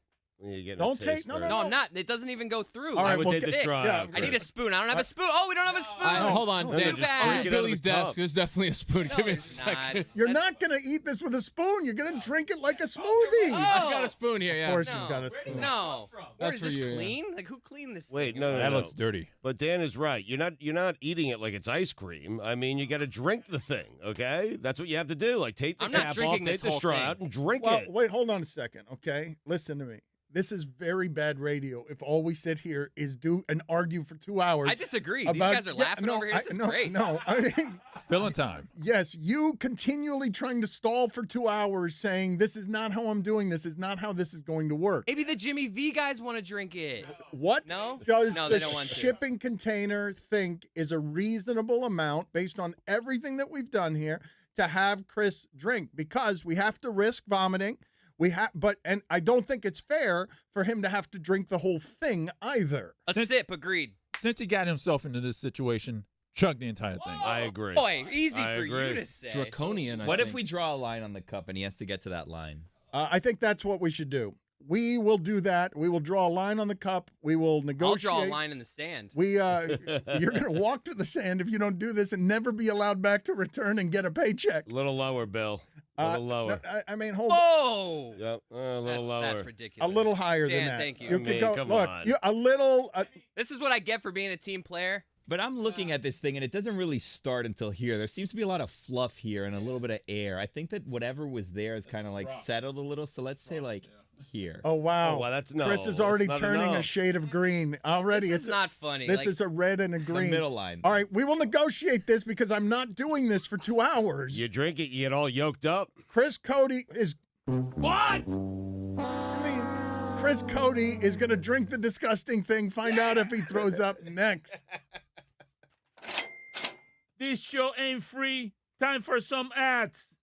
Don't take No, I'm not. It doesn't even go through. All right, I would take the straw out. I need a spoon. I don't have a spoon. Oh, we don't have a spoon. Hold on, Dan. Too bad. On Billy's desk, there's definitely a spoon. No, Give me a there's second. not. You're not going to eat this with a spoon. You're going to drink it like a smoothie. I've got a spoon here, yeah. Of course you've got a spoon. No. That's Is for this you, yeah. clean? Like, who cleaned this Wait, thing? no. That looks dirty. But Dan is right. You're not eating it like it's ice cream. I mean, you got to drink the thing, okay? That's what you have to do. Like, take the I'm not cap off, drinking take this the whole straw thing. out, and drink Well, it. wait, hold on a second, okay? Listen to me. This is very bad radio if all we sit here is do and argue for 2 hours. I disagree. These guys are laughing over here. This is great. No, I mean, Filling time. yes, you continually trying to stall for 2 hours saying this is not how I'm doing this is not how this is going to work. Maybe the Jimmy V guys want to drink it. What No? does No, the they don't want to. shipping container think is a reasonable amount based on everything that we've done here to have Chris drink? Because we have to risk vomiting. And I don't think it's fair for him to have to drink the whole thing either. A sip, agreed. Since he got himself into this situation, chug the entire thing. I agree. Boy, easy I for agree. you to say. Draconian, What if we draw a line on the cup and he has to get to that line? I think that's what we should do. We will do that. We will draw a line on the cup. We will negotiate. I'll draw a line in the sand. You're going to walk to the sand if you don't do this and never be allowed back to return and get a paycheck. A little lower, Bill. A little lower. No, I mean, hold on. Whoa! Yep, a little lower. That's A ridiculous. little higher Dan, than that. thank you. You I mean, could go, come look, on. a little. This is what I get for being a team player. But I'm looking at this thing, and it doesn't really start until here. There seems to be a lot of fluff here and a little bit of air. I think that whatever was there is kind of like settled a little. So let's say like here. Oh, wow. Oh, well, that's no. Chris is already that's not turning a enough. shade of green. Already. This is not funny. This Like, is a red and a The green. middle line. All right, we will negotiate this because I'm not doing this for 2 hours. You drink it, you get all yoked up. Chris Cote is. What? I mean, Chris Cote is going to drink the disgusting thing, find out if he throws up next. This show ain't free. Time for some ads.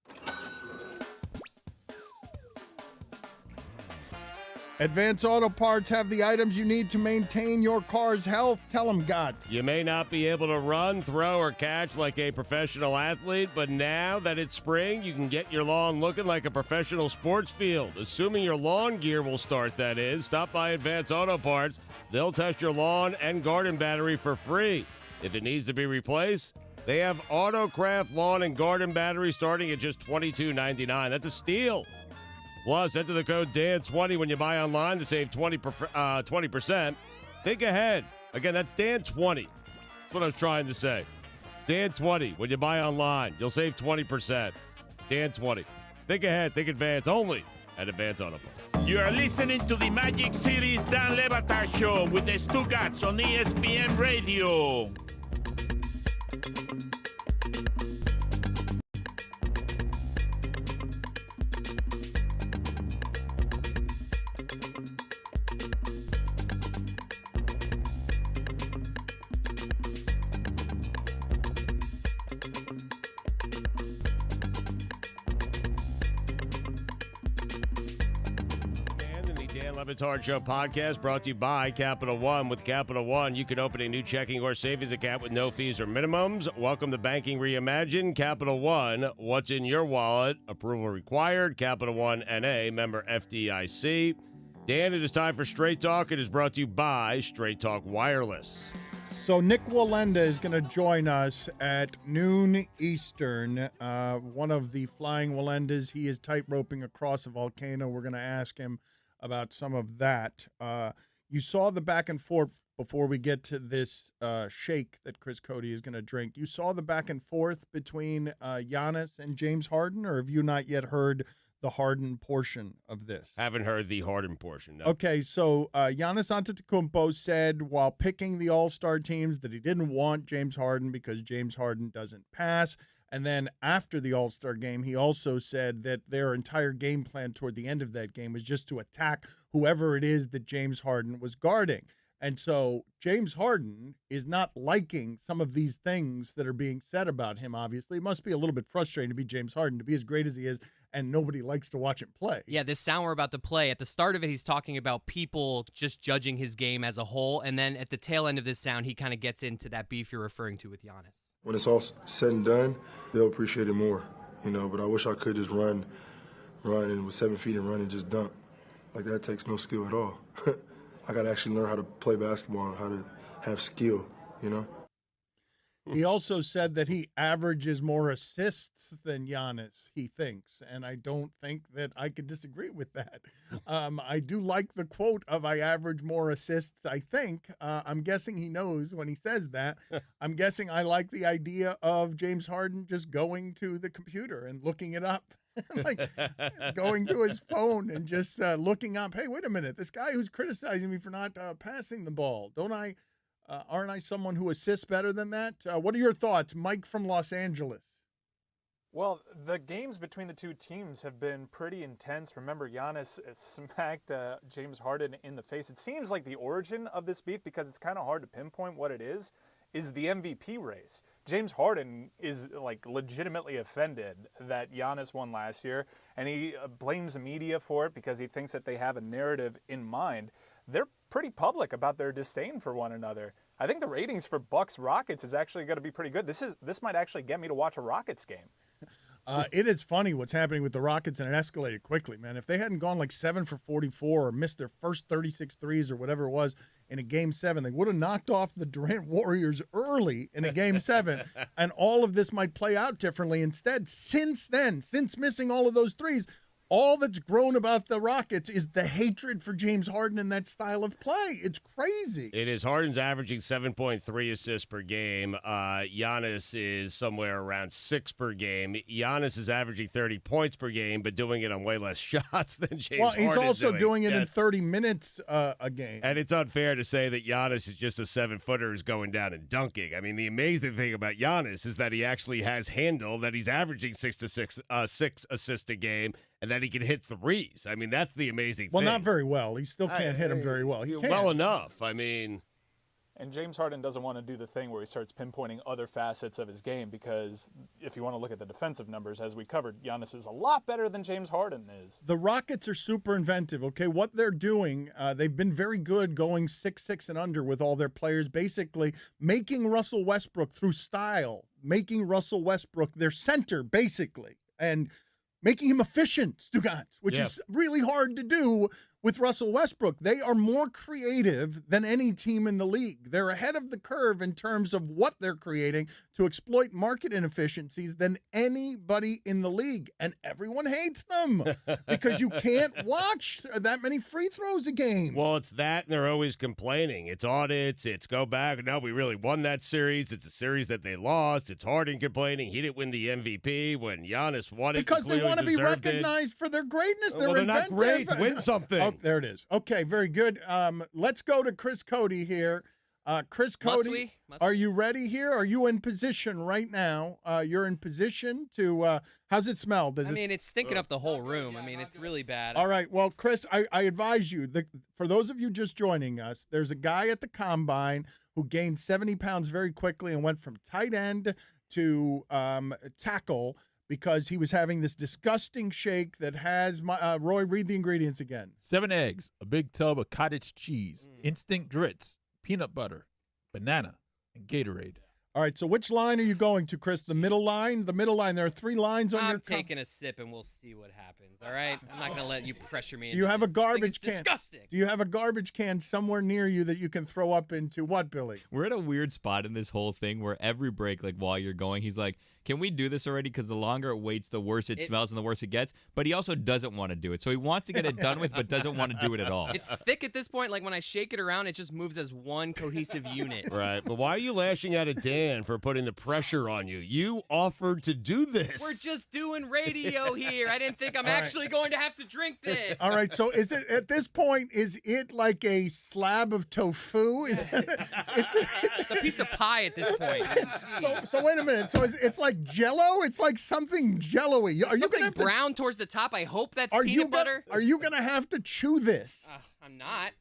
Advance Auto Parts have the items you need to maintain your car's health. Tell them, God. You may not be able to run, throw, or catch like a professional athlete, but now that it's spring, you can get your lawn looking like a professional sports field. Assuming your lawn gear will start, that is. Stop by Advance Auto Parts. They'll test your lawn and garden battery for free. If it needs to be replaced, they have Autocraft lawn and garden batteries starting at just $22.99. That's a steal. Plus, enter the code DAN20 when you buy online to save 20%. Think ahead. Again, that's DAN20. That's what I was trying to say. DAN20 when you buy online. You'll save 20%. DAN20. Think ahead. Think advance. Only at Advance Auto Parts. You are listening to the Magic City's Dan Le Batard Show with the Stugotz on ESPN Radio. Le Batard Show podcast brought to you by Capital One. With Capital One, you can open a new checking or savings account with no fees or minimums. Welcome to Banking Reimagined. Capital One, what's in your wallet? Approval required. Capital One N.A., member FDIC. Dan, it is time for Straight Talk. It is brought to you by Straight Talk Wireless. So Nik Wallenda is going to join us at noon Eastern. One of the flying Wallendas. He is tight-roping across a volcano. We're going to ask him about some of that. You saw the back and forth before we get to this shake that Chris Cote is going to drink. You saw the back and forth between Giannis and James Harden, or have you not yet heard the Harden portion of this? Haven't heard the Harden portion, no. Okay, so Giannis Antetokounmpo said while picking the All-Star teams that he didn't want James Harden because James Harden doesn't pass. And then after the All-Star game, he also said that their entire game plan toward the end of that game was just to attack whoever it is that James Harden was guarding. And so James Harden is not liking some of these things that are being said about him, obviously. It must be a little bit frustrating to be James Harden, to be as great as he is, and nobody likes to watch him play. Yeah, this sound we're about to play, at the start of it, he's talking about people just judging his game as a whole, and then at the tail end of this sound, he kind of gets into that beef you're referring to with Giannis. When it's all said and done, they'll appreciate it more, but I wish I could just run and with 7 feet and run and just dunk. Like, that takes no skill at all. I got to actually learn how to play basketball and how to have skill, He also said that he averages more assists than Giannis, he thinks, and I don't think that I could disagree with that. I do like the quote of I average more assists, I think. I'm guessing he knows when he says that. I'm guessing I like the idea of James Harden just going to the computer and looking it up. Like going to his phone and just looking up, hey, wait a minute, this guy who's criticizing me for not passing the ball, aren't I someone who assists better than that? What are your thoughts, Mike from Los Angeles? Well, the games between the two teams have been pretty intense. Remember, Giannis smacked James Harden in the face. It seems like the origin of this beef, because it's kind of hard to pinpoint what it is the MVP race. James Harden is legitimately offended that Giannis won last year, and he blames the media for it because he thinks that they have a narrative in mind. They're pretty public about their disdain for one another. I think the ratings for Bucks Rockets is actually going to be pretty good. This might actually get me to watch a Rockets game. It is funny what's happening with the Rockets, and it escalated quickly, man. If they hadn't gone 7 for 44 or missed their first 36 threes or whatever it was in a Game 7, they would have knocked off the Durant Warriors early in a Game 7, and all of this might play out differently. Instead, since missing all of those threes, all that's grown about the Rockets is the hatred for James Harden and that style of play. It's crazy. It is. Harden's averaging 7.3 assists per game. Giannis is somewhere around 6 per game. Giannis is averaging 30 points per game, but doing it on way less shots than James Harden. Well, he's also doing it yes. in 30 minutes a game. And it's unfair to say that Giannis is just a 7-footer who's going down and dunking. I mean, the amazing thing about Giannis is that he actually has handle, that he's averaging 6 assists a game, and that he can hit threes. I mean, that's the amazing thing. Well, not very well. He still can't hit them very well. He can. Well enough. I mean. And James Harden doesn't want to do the thing where he starts pinpointing other facets of his game, because if you want to look at the defensive numbers, as we covered, Giannis is a lot better than James Harden is. The Rockets are super inventive, okay? What they're doing, they've been very good going 6'6" and under with all their players, basically making Russell Westbrook through style, making Russell Westbrook their center, basically, and making him efficient, Stugotz, which is really hard to do with Russell Westbrook. They are more creative than any team in the league. They're ahead of the curve in terms of what they're creating to exploit market inefficiencies than anybody in the league. And everyone hates them because you can't watch that many free throws a game. Well, it's that, and they're always complaining. It's audits. It's go back. No, we really won that series. It's a series that they lost. It's Harden complaining. He didn't win the MVP when Giannis won it. Because they want to be recognized for their greatness. They're inventive. Not great. Win something. Oh, there it is. Okay, very good. Let's go to Chris Cote here. Chris Cote, are you ready here? Are you in position right now? You're in position to, how's it smell? It's stinking up the whole room. It's really bad. All right. Well, Chris, I advise you, for those of you just joining us, there's a guy at the Combine who gained 70 pounds very quickly and went from tight end to tackle because he was having this disgusting shake that has Roy, read the ingredients again. 7 eggs, a big tub of cottage cheese, instant grits, peanut butter, banana, and Gatorade. All right, so which line are you going to, Chris? The middle line? The middle line. There are 3 lines on your I'm taking a sip and we'll see what happens. All right? I'm not going to let you pressure me. Do you have a garbage can? Disgusting. Do you have a garbage can somewhere near you that you can throw up into what, Billy? We're at a weird spot in this whole thing where every break, like while you're going, he's like, can we do this already? Because the longer it waits, the worse it smells and the worse it gets. But he also doesn't want to do it. So he wants to get it done with, but doesn't want to do it at all. It's thick at this point. Like when I shake it around, it just moves as one cohesive unit. Right. But why are you lashing out at Dan for putting the pressure on you? You offered to do this. We're just doing radio here. I didn't think I'm actually going to have to drink this. All right, so is it at this point? Is it like a slab of tofu? Is it's a piece of pie at this point. So wait a minute. So it's like Jello? It's like something jello-y. Are you gonna brown towards the top? I hope that's peanut butter. Are you gonna have to chew this? I'm not.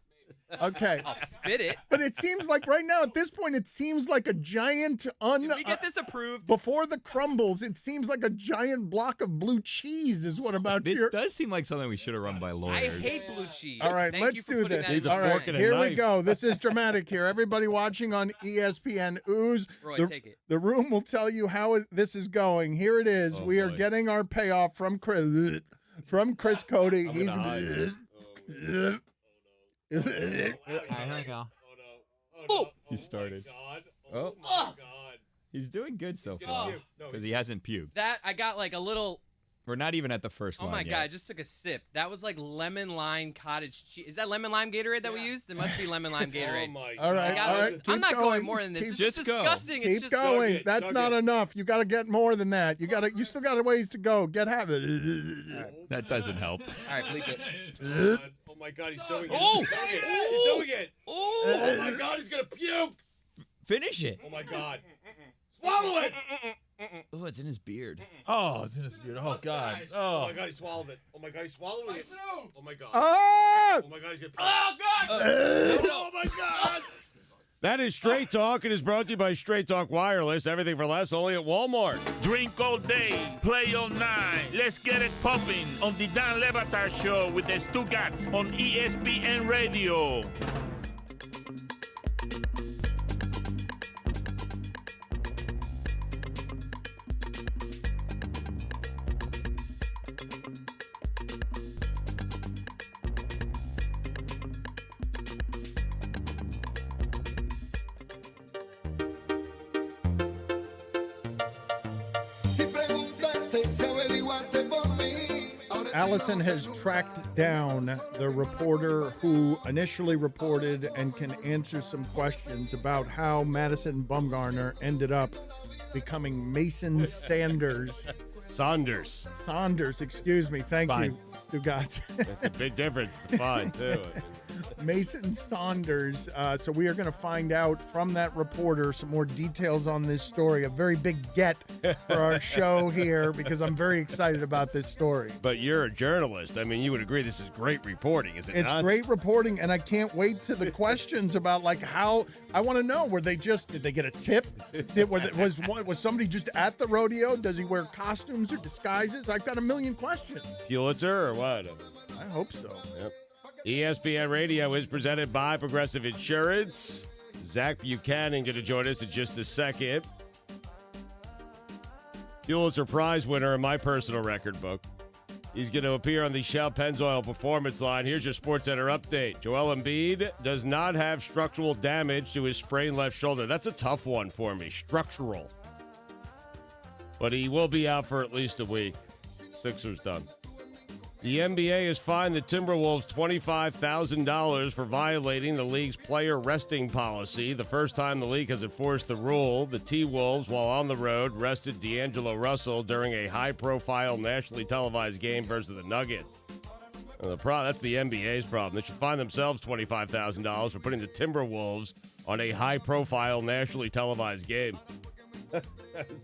Okay. I'll spit it. But it seems like right now, at this point, it seems like a giant Did we get this approved? Before the crumbles, it seems like a giant block of blue cheese is what about This your... does seem like something we should have run by lawyers. I hate blue cheese. All right, Thank let's you for do putting this. that in All my right, mind. here we go. This is dramatic here. Everybody watching on ESPN Ooze, Roy, take it. the room will tell you how this is going. Here it is. We are getting our payoff from Chris Cote. He's... Here we go. Oh, he started. Oh my God. He's doing good so far because he hasn't puked. That I got like a little. We're not even at the first Oh line my yet. God! I just took a sip. That was like lemon lime cottage cheese. Is that lemon lime Gatorade that we used? There must be lemon lime Gatorade. Oh my All right, all right. keep I'm not going going. more than this. Keep- It's Just go. disgusting. It's Keep just going. it, That's chug not it. enough. You got to get more than that. You still got a ways to go. Get half it. That doesn't help. All right, bleep it. Oh my God, he's doing it. Oh! He's doing it. He's doing it. Oh! Oh my God, he's gonna puke. Finish it. Oh my God. Swallow it. Oh, it's in his beard. Oh, it's in his beard. Oh, God. Oh Oh. my God, he swallowed it. Oh my God, he's swallowing it. Oh my God. Ah! Oh my God, he's gonna puke. Oh my God. That is Straight Talk. It is brought to you by Straight Talk Wireless. Everything for less, only at Walmart. Drink all day, play all night. Let's get it popping on the Dan Le Batard Show with the Stugotz on ESPN Radio. Allyson has tracked down the reporter who initially reported and can answer some questions about how Madison Bumgarner ended up becoming Mason Saunders. Saunders, excuse me. Thank you, Stugotz. That's a big difference. It's fine, too. Mason Saunders. So we are going to find out from that reporter some more details on this story. A very big get for our show here because I'm very excited about this story. But you're a journalist. I mean, you would agree this is great reporting, is it It's not? great reporting, and I can't wait to the questions about like how I want to know. Did they get a tip? Was somebody just at the rodeo? Does he wear costumes or disguises? I've got a million questions. Pulitzer or what? I hope so. Yep. ESPN Radio is presented by Progressive Insurance. Zach Buchanan going to join us in just a second. Pulitzer Prize winner in my personal record book. He's going to appear on the Shell Pennzoil Performance Line. Here's your SportsCenter update. Joel Embiid does not have structural damage to his sprained left shoulder. That's a tough one for me, structural. But he will be out for at least a week. Sixers done. The NBA has fined the Timberwolves $25,000 for violating the league's player resting policy. The first time the league has enforced the rule, the T-Wolves, while on the road, rested D'Angelo Russell during a high-profile nationally televised game versus the Nuggets. That's the NBA's problem. They should fine themselves $25,000 for putting the Timberwolves on a high-profile nationally televised game.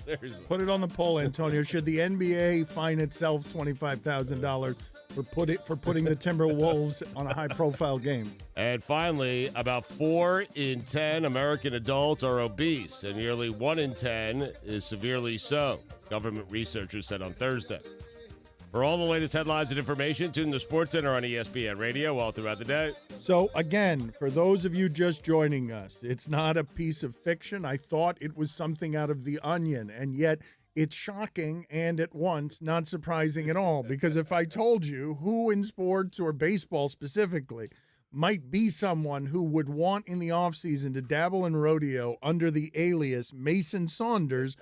Seriously. Put it on the poll, Antonio. Should the NBA fine itself $25,000 for putting the Timberwolves on a high-profile game. And finally, about 4 in 10 American adults are obese, and nearly 1 in 10 is severely so, government researchers said on Thursday. For all the latest headlines and information, tune in to SportsCenter on ESPN Radio all throughout the day. So, again, for those of you just joining us, it's not a piece of fiction. I thought it was something out of The Onion, and yet it's shocking and at once not surprising at all, because if I told you who in sports or baseball specifically might be someone who would want in the offseason to dabble in rodeo under the alias Mason Saunders,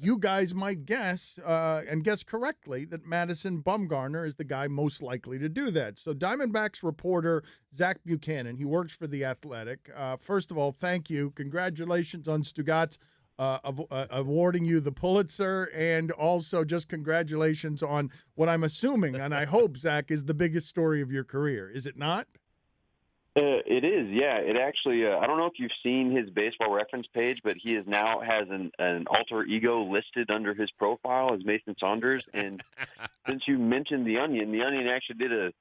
you guys might guess, and guess correctly, that Madison Bumgarner is the guy most likely to do that. So Diamondbacks reporter Zach Buchanan, he works for The Athletic. First of all, thank you. Congratulations on Stugotz awarding you the Pulitzer, and also just congratulations on what I'm assuming, and I hope, Zach, is the biggest story of your career. Is it not? It is, yeah. It actually, I don't know if you've seen his baseball reference page, but he is now has an alter ego listed under his profile as Mason Saunders. And since you mentioned The Onion actually did a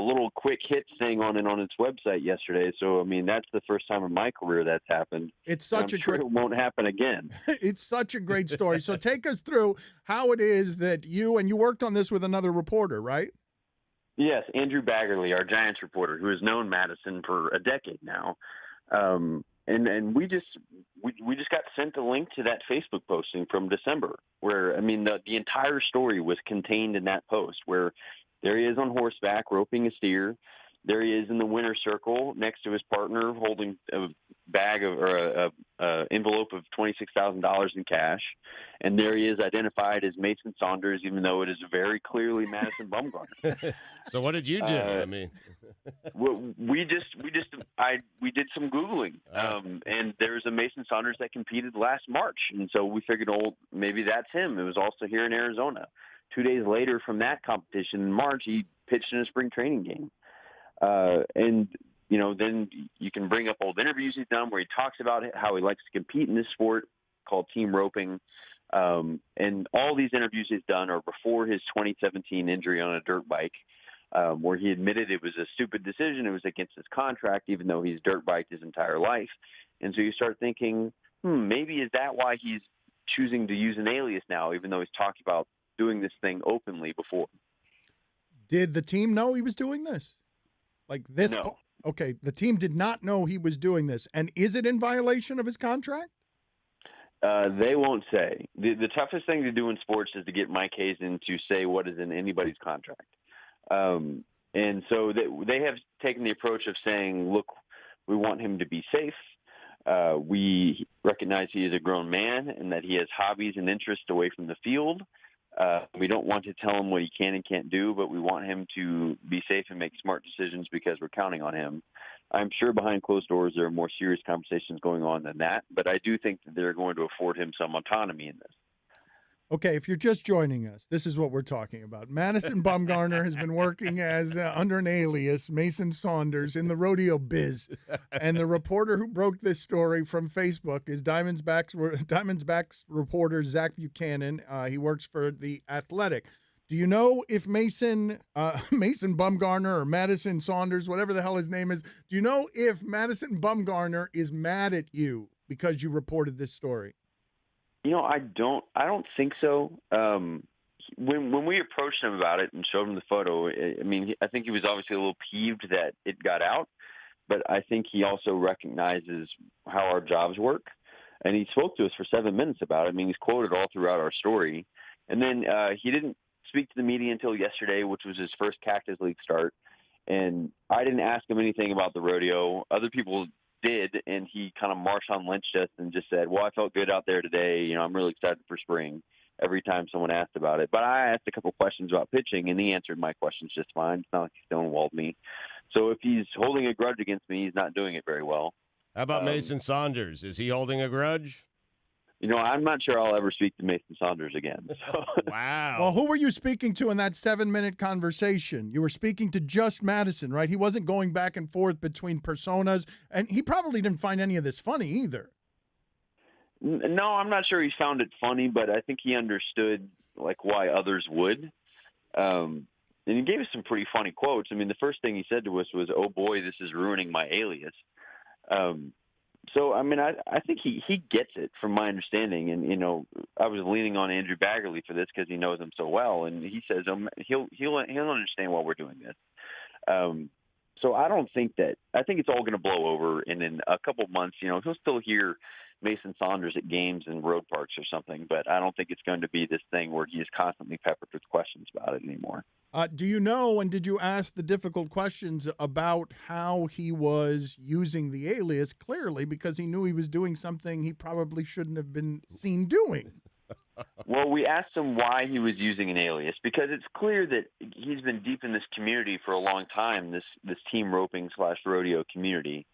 little quick hit thing on its website yesterday. So, I mean, that's the first time in my career that's happened. It's such I'm sure it won't happen again. It's such a great story. So take us through how it is that you worked on this with another reporter, right? Yes, Andrew Baggerly, our Giants reporter, who has known Madison for a decade now, and we just got sent a link to that Facebook posting from December, where I mean the entire story was contained in that post, where there he is on horseback roping a steer. There he is in the winner's circle next to his partner holding a bag of or a envelope of $26,000 in cash, and there he is identified as Mason Saunders, even though it is very clearly Madison Bumgarner. So what did you do? I mean, we did some Googling, and there's a Mason Saunders that competed last March, and so we figured, oh, maybe that's him. It was also here in Arizona. 2 days later from that competition in March, he pitched in a spring training game. And, you know, then you can bring up old interviews he's done where he talks about how he likes to compete in this sport called team roping. And all these interviews he's done are before his 2017 injury on a dirt bike, where he admitted it was a stupid decision. It was against his contract, even though he's dirt biked his entire life. And so you start thinking, maybe is that why he's choosing to use an alias now, even though he's talked about doing this thing openly before? Did the team know he was doing this? Like this? No. Okay, the team did not know he was doing this. And is it in violation of his contract? They won't say. The toughest thing to do in sports is to get Mike Hazen to say what is in anybody's contract. And so they have taken the approach of saying, look, we want him to be safe. We recognize he is a grown man and that he has hobbies and interests away from the field. We don't want to tell him what he can and can't do, but we want him to be safe and make smart decisions because we're counting on him. I'm sure behind closed doors there are more serious conversations going on than that, but I do think that they're going to afford him some autonomy in this. Okay, if you're just joining us, this is what we're talking about. Madison Bumgarner has been working as under an alias, Mason Saunders, in the rodeo biz. And the reporter who broke this story from Facebook is Diamondbacks reporter Zach Buchanan. He works for The Athletic. Do you know if Mason Bumgarner or Madison Saunders, whatever the hell his name is, do you know if Madison Bumgarner is mad at you because you reported this story? You know, I don't think so. When we approached him about it and showed him the photo, I mean, I think he was obviously a little peeved that it got out, but I think he also recognizes how our jobs work. And he spoke to us for 7 minutes about it. I mean, he's quoted all throughout our story. And then he didn't speak to the media until yesterday, which was his first Cactus League start. And I didn't ask him anything about the rodeo. Other people did, and he kind of Marshawn Lynched us and just said, well, I felt good out there today. You know, I'm really excited for spring every time someone asked about it. But I asked a couple questions about pitching, and he answered my questions just fine. It's not like he stonewalled me. So if he's holding a grudge against me, he's not doing it very well. How about Mason Saunders? Is he holding a grudge? You know, I'm not sure I'll ever speak to Mason Saunders again. So. Wow. Well, who were you speaking to in that 7-minute conversation? You were speaking to just Madison, right? He wasn't going back and forth between personas, and he probably didn't find any of this funny either. No, I'm not sure he found it funny, but I think he understood like why others would. he gave us some pretty funny quotes. I mean, the first thing he said to us was, "Oh boy, this is ruining my alias." So, I mean, I think he gets it from my understanding. And, I was leaning on Andrew Baggerly for this because he knows him so well. And he says he'll understand why we're doing this. So I don't think I think it's all going to blow over. And in a couple months, he'll still hear Mason Saunders at games in road parks or something. But I don't think it's going to be this thing where he is constantly peppered with questions about it anymore. Do you know, and did you ask the difficult questions about how he was using the alias? Clearly, because he knew he was doing something he probably shouldn't have been seen doing. Well, we asked him why he was using an alias, because it's clear that he's been deep in this community for a long time, this team roping / rodeo community.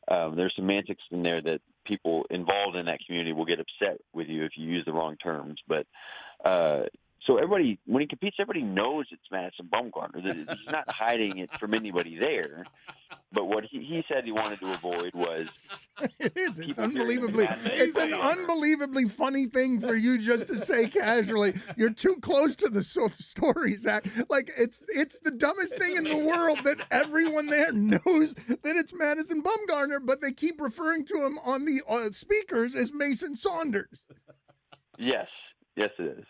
There's semantics in there that people involved in that community will get upset with you if you use the wrong terms. But so everybody, when he competes, everybody knows it's Madison Bumgarner. He's not hiding it from anybody there. But what he said he wanted to avoid was it is. It's an unbelievably funny thing for you just to say casually. You're too close to the story, Zach. Like it's the dumbest thing in the world that everyone there knows that it's Madison Bumgarner, but they keep referring to him on the speakers as Mason Saunders. Yes, it is.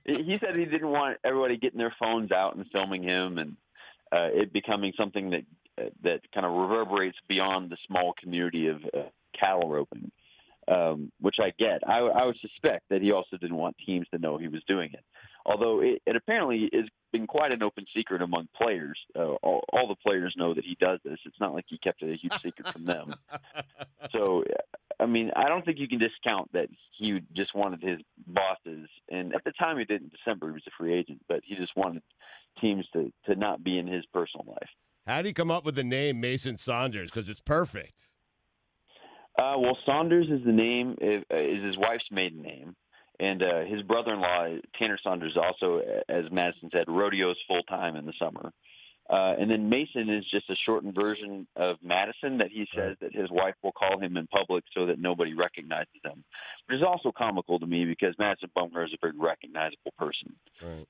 He said he didn't want everybody getting their phones out and filming him, and it becoming something that kind of reverberates beyond the small community of cattle roping, which I get. I would suspect that he also didn't want teams to know he was doing it, although it apparently has been quite an open secret among players. All the players know that he does this. It's not like he kept it a huge secret from them. So, I mean, I don't think you can discount that he just wanted his bosses, and at the time he did in December, he was a free agent, but he just wanted teams to not be in his personal life. How did he come up with the name Mason Saunders? Because it's perfect. Well, Saunders is the name, is his wife's maiden name. And his brother-in-law, Tanner Saunders, also, as Madison said, rodeos full-time in the summer. And then Mason is just a shortened version of Madison that he says that his wife will call him in public so that nobody recognizes him. Which is also comical to me because Madison Bumgarner is a very recognizable person. Right.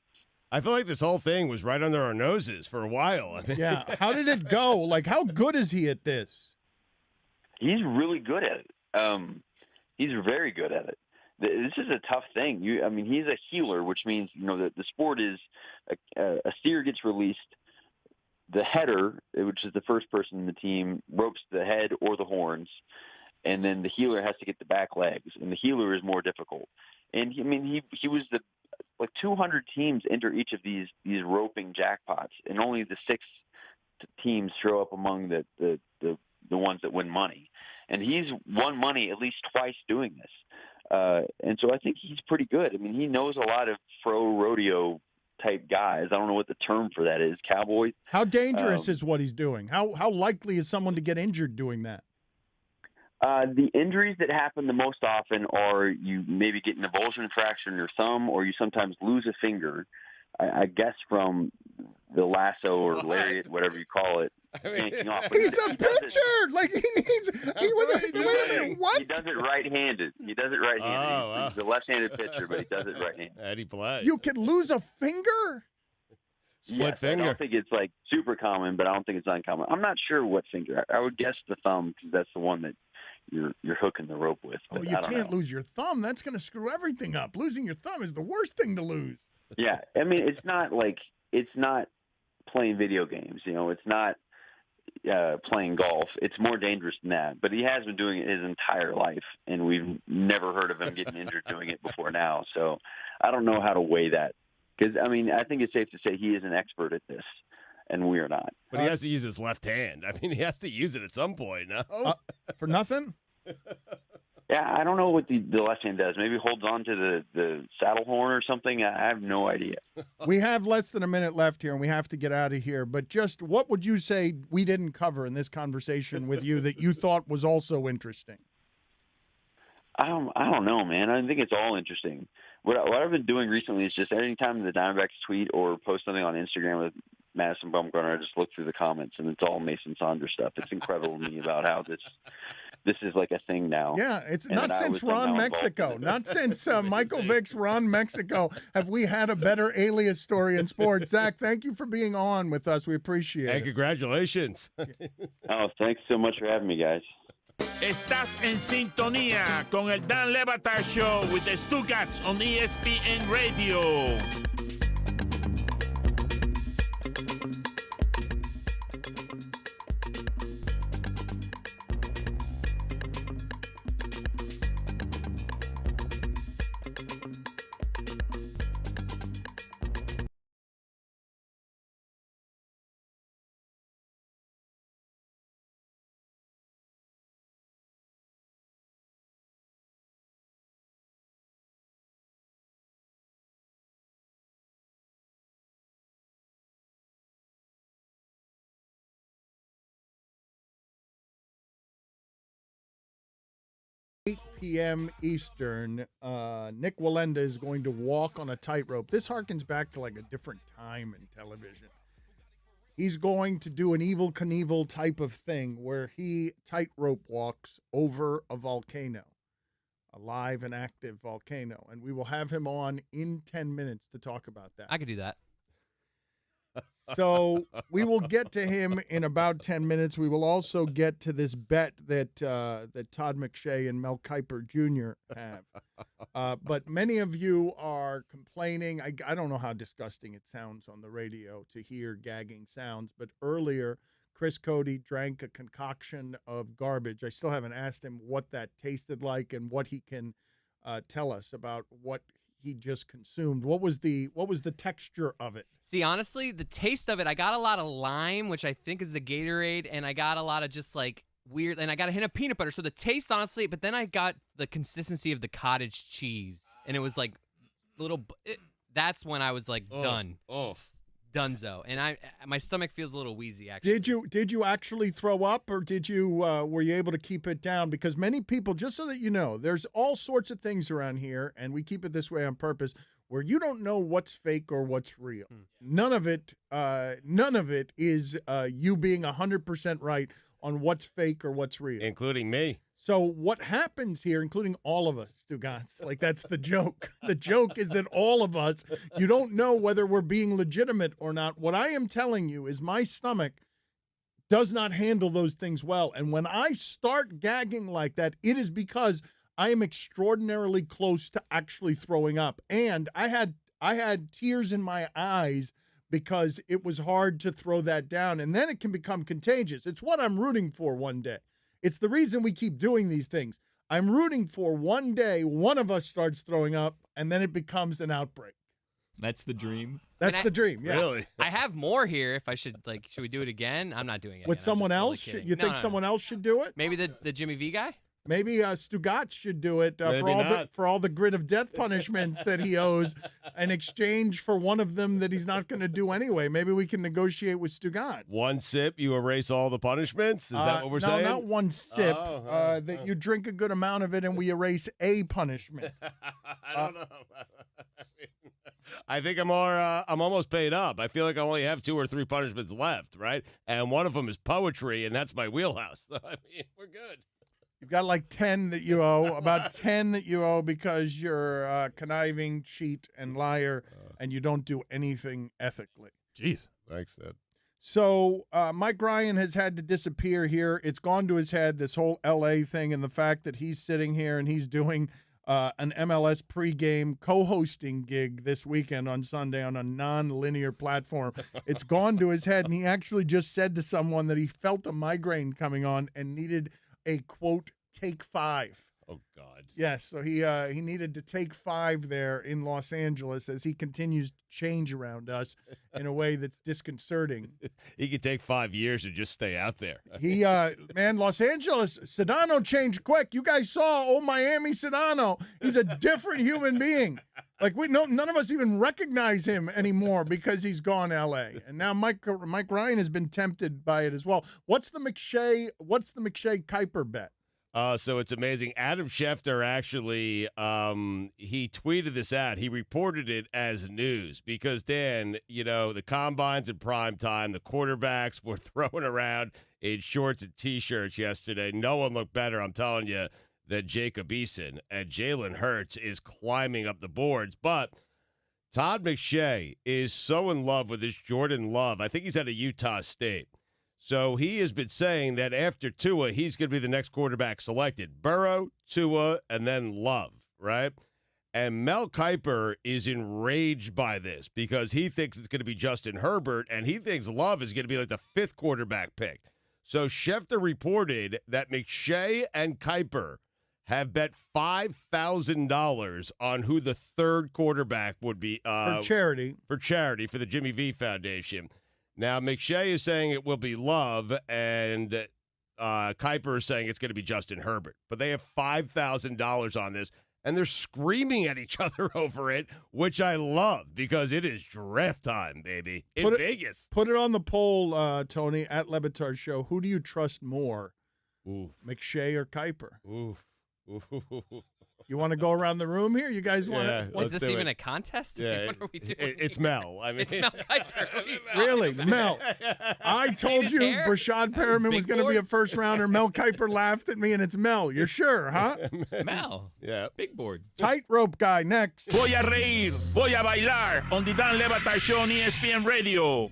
I feel like this whole thing was right under our noses for a while. I mean, yeah. How did it go? Like, how good is he at this? He's really good at it. He's very good at it. This is a tough thing. He's a healer, which means, that the sport is a steer gets released. The header, which is the first person in the team, ropes the head or the horns, and then the healer has to get the back legs, and the healer is more difficult. And he was 200 teams enter each of these roping jackpots, and only the 6 teams show up among the ones that win money. And he's won money at least twice doing this. And so I think he's pretty good. I mean, he knows a lot of pro rodeo type guys. I don't know what the term for that is. Cowboys. How dangerous is what he's doing? How likely is someone to get injured doing that? The injuries that happen the most often are you maybe get an avulsion fracture in your thumb, or you sometimes lose a finger. I guess from the lasso or lariat, whatever you call it, yanking off. He's a pitcher. Like he needs. Wait a minute. What? He does it right-handed. He's a left-handed pitcher, but he does it right-handed. How'd he play? You could lose a finger. Split finger. I don't think it's super common, but I don't think it's uncommon. I'm not sure what finger. I would guess the thumb because that's the one that you're hooking the rope with. Oh, you can't lose your thumb. That's going to screw everything up. Losing your thumb is the worst thing to lose. Yeah, it's not playing video games. It's not playing golf. It's more dangerous than that. But he has been doing it his entire life, and we've never heard of him getting injured doing it before now. So I don't know how to weigh that. Because, I think it's safe to say he is an expert at this, and we are not. But he has to use his left hand. He has to use it at some point, no? For nothing? Yeah, I don't know what the left hand does. Maybe holds on to the saddle horn or something. I have no idea. We have less than a minute left here, and we have to get out of here. But just what would you say we didn't cover in this conversation with you that you thought was also interesting? I don't know, man. I think it's all interesting. What I've been doing recently is just anytime the Diamondbacks tweet or post something on Instagram with Madison Bumgarner, I just look through the comments, and it's all Mason Saunders stuff. It's incredible to me about how this is like a thing now. Yeah, it's And not that I since was somehow Ron involved Mexico. in it. Not since Michael Vick's Ron Mexico have we had a better alias story in sports. Zach, thank you for being on with us. We appreciate And it. congratulations. Oh, thanks so much for having me, guys. Estás en sintonía con el Dan Le Batard Show with the Stugotz on ESPN Radio. p.m. Eastern, Nik Wallenda is going to walk on a tightrope. This harkens back to like a different time in television. He's going to do an Evel Knievel type of thing where he tightrope walks over a volcano, a live and active volcano. And we will have him on in 10 minutes to talk about that. I could do that. So we will get to him in about 10 minutes. We will also get to this bet that Todd McShay and Mel Kiper Jr. have. But many of you are complaining. I don't know how disgusting it sounds on the radio to hear gagging sounds, but earlier Chris Cote drank a concoction of garbage. I still haven't asked him what that tasted like and what he can tell us about what he just consumed. What was the texture of it? See, honestly, the taste of it, I got a lot of lime, which I think is the Gatorade, and I got a lot of just like weird, and I got a hint of peanut butter. So the taste, honestly, but then I got the consistency of the cottage cheese, and it was like that's when I was like done. Dunzo. And my stomach feels a little wheezy, actually. Did you actually throw up, or did you were you able to keep it down? Because many people, just so that you know, there's all sorts of things around here, and we keep it this way on purpose, where you don't know what's fake or what's real. None of it is you being 100% right on what's fake or what's real, including me. So what happens here, including all of us, Stugotz, like that's the joke. The joke is that all of us, you don't know whether we're being legitimate or not. What I am telling you is my stomach does not handle those things well. And when I start gagging like that, it is because I am extraordinarily close to actually throwing up. And I had tears in my eyes because it was hard to throw that down. And then it can become contagious. It's what I'm rooting for one day. It's the reason we keep doing these things. I'm rooting for one day one of us starts throwing up, and then it becomes an outbreak. That's the dream. That's the dream, yeah. Really? I have more here if I should we do it again? I'm not doing it. With someone else? You think someone else should do it? Maybe the Jimmy V guy? Maybe Stugotz should do it for all the grid of death punishments that he owes in exchange for one of them that he's not going to do anyway. Maybe we can negotiate with Stugotz. One sip, you erase all the punishments? Is that what we're saying? No, not one sip. That you drink a good amount of it and we erase a punishment. I don't know. I think I'm almost paid up. I feel like I only have 2 or 3 punishments left, right? And one of them is poetry, and that's my wheelhouse. So, I mean, we're good. You've got like 10 that you owe, about 10 that you owe because you're conniving, cheat, and liar, and you don't do anything ethically. Jeez. Thanks, Ned. So Mike Ryan has had to disappear here. It's gone to his head, this whole L.A. thing, and the fact that he's sitting here and he's doing an MLS pregame co-hosting gig this weekend on Sunday on a non-linear platform. It's gone to his head, and he actually just said to someone that he felt a migraine coming on and needed a, quote, take 5. Oh, God. Yes, so he needed to take 5 there in Los Angeles as he continues to change around us in a way that's disconcerting. He could take 5 years to just stay out there. Man, Los Angeles, Sedano changed quick. You guys saw Miami Sedano. He's a different human being. Like none of us even recognize him anymore because he's gone L.A. And now Mike Ryan has been tempted by it as well. What's the McShay Kiper bet? So it's amazing. Adam Schefter actually, he tweeted this out. He reported it as news because, Dan, the combines in prime time, the quarterbacks were throwing around in shorts and T-shirts yesterday. No one looked better, I'm telling you, than Jacob Eason. And Jalen Hurts is climbing up the boards. But Todd McShay is so in love with this Jordan Love. I think he's at a Utah State. So he has been saying that after Tua, he's going to be the next quarterback selected. Burrow, Tua, and then Love, right? And Mel Kiper is enraged by this because he thinks it's going to be Justin Herbert, and he thinks Love is going to be like the 5th quarterback picked. So Schefter reported that McShay and Kiper have bet $5,000 on who the 3rd quarterback would be. For charity. For the Jimmy V Foundation. Now, McShay is saying it will be Love, and Kiper is saying it's going to be Justin Herbert. But they have $5,000 on this, and they're screaming at each other over it, which I love because it is draft time, baby, in Vegas. Put it on the poll, Tony, at Le Batard Show. Who do you trust more, McShay or Kiper? Ooh. You want to go around the room here? You guys want to? Is this even a contest? Yeah, what are we doing? It's Mel. I mean, it's Mel Kiper. Really, Mel? I told you Brashad Perriman was going to be a first rounder. Mel Kiper laughed at me, and it's Mel. You're sure, huh? Mel. Yeah. Big board. Tightrope guy next. Voy a reír, voy a bailar on the Dan Le Batard Show on ESPN Radio.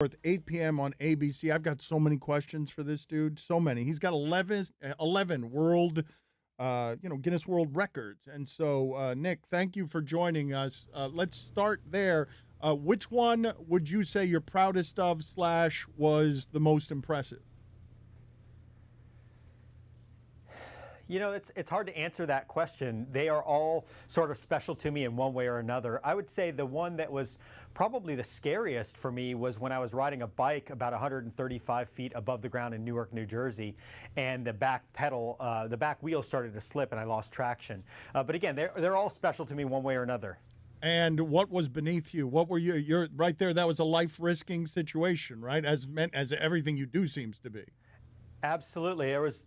At 8 p.m. on ABC. I've got so many questions for this dude. So many. He's got 11 world, Guinness World Records. And so, Nick, thank you for joining us. Let's start there. Which one would you say you're proudest of / was the most impressive? You know, it's hard to answer that question. They are all sort of special to me in one way or another. I would say the one that was probably the scariest for me was when I was riding a bike about 135 feet above the ground in Newark, New Jersey, and the back pedal, the back wheel started to slip and I lost traction. But again, they're all special to me one way or another. And what was beneath you? What were you? You're right there. That was a life-risking situation, right? As everything you do seems to be. Absolutely. There was.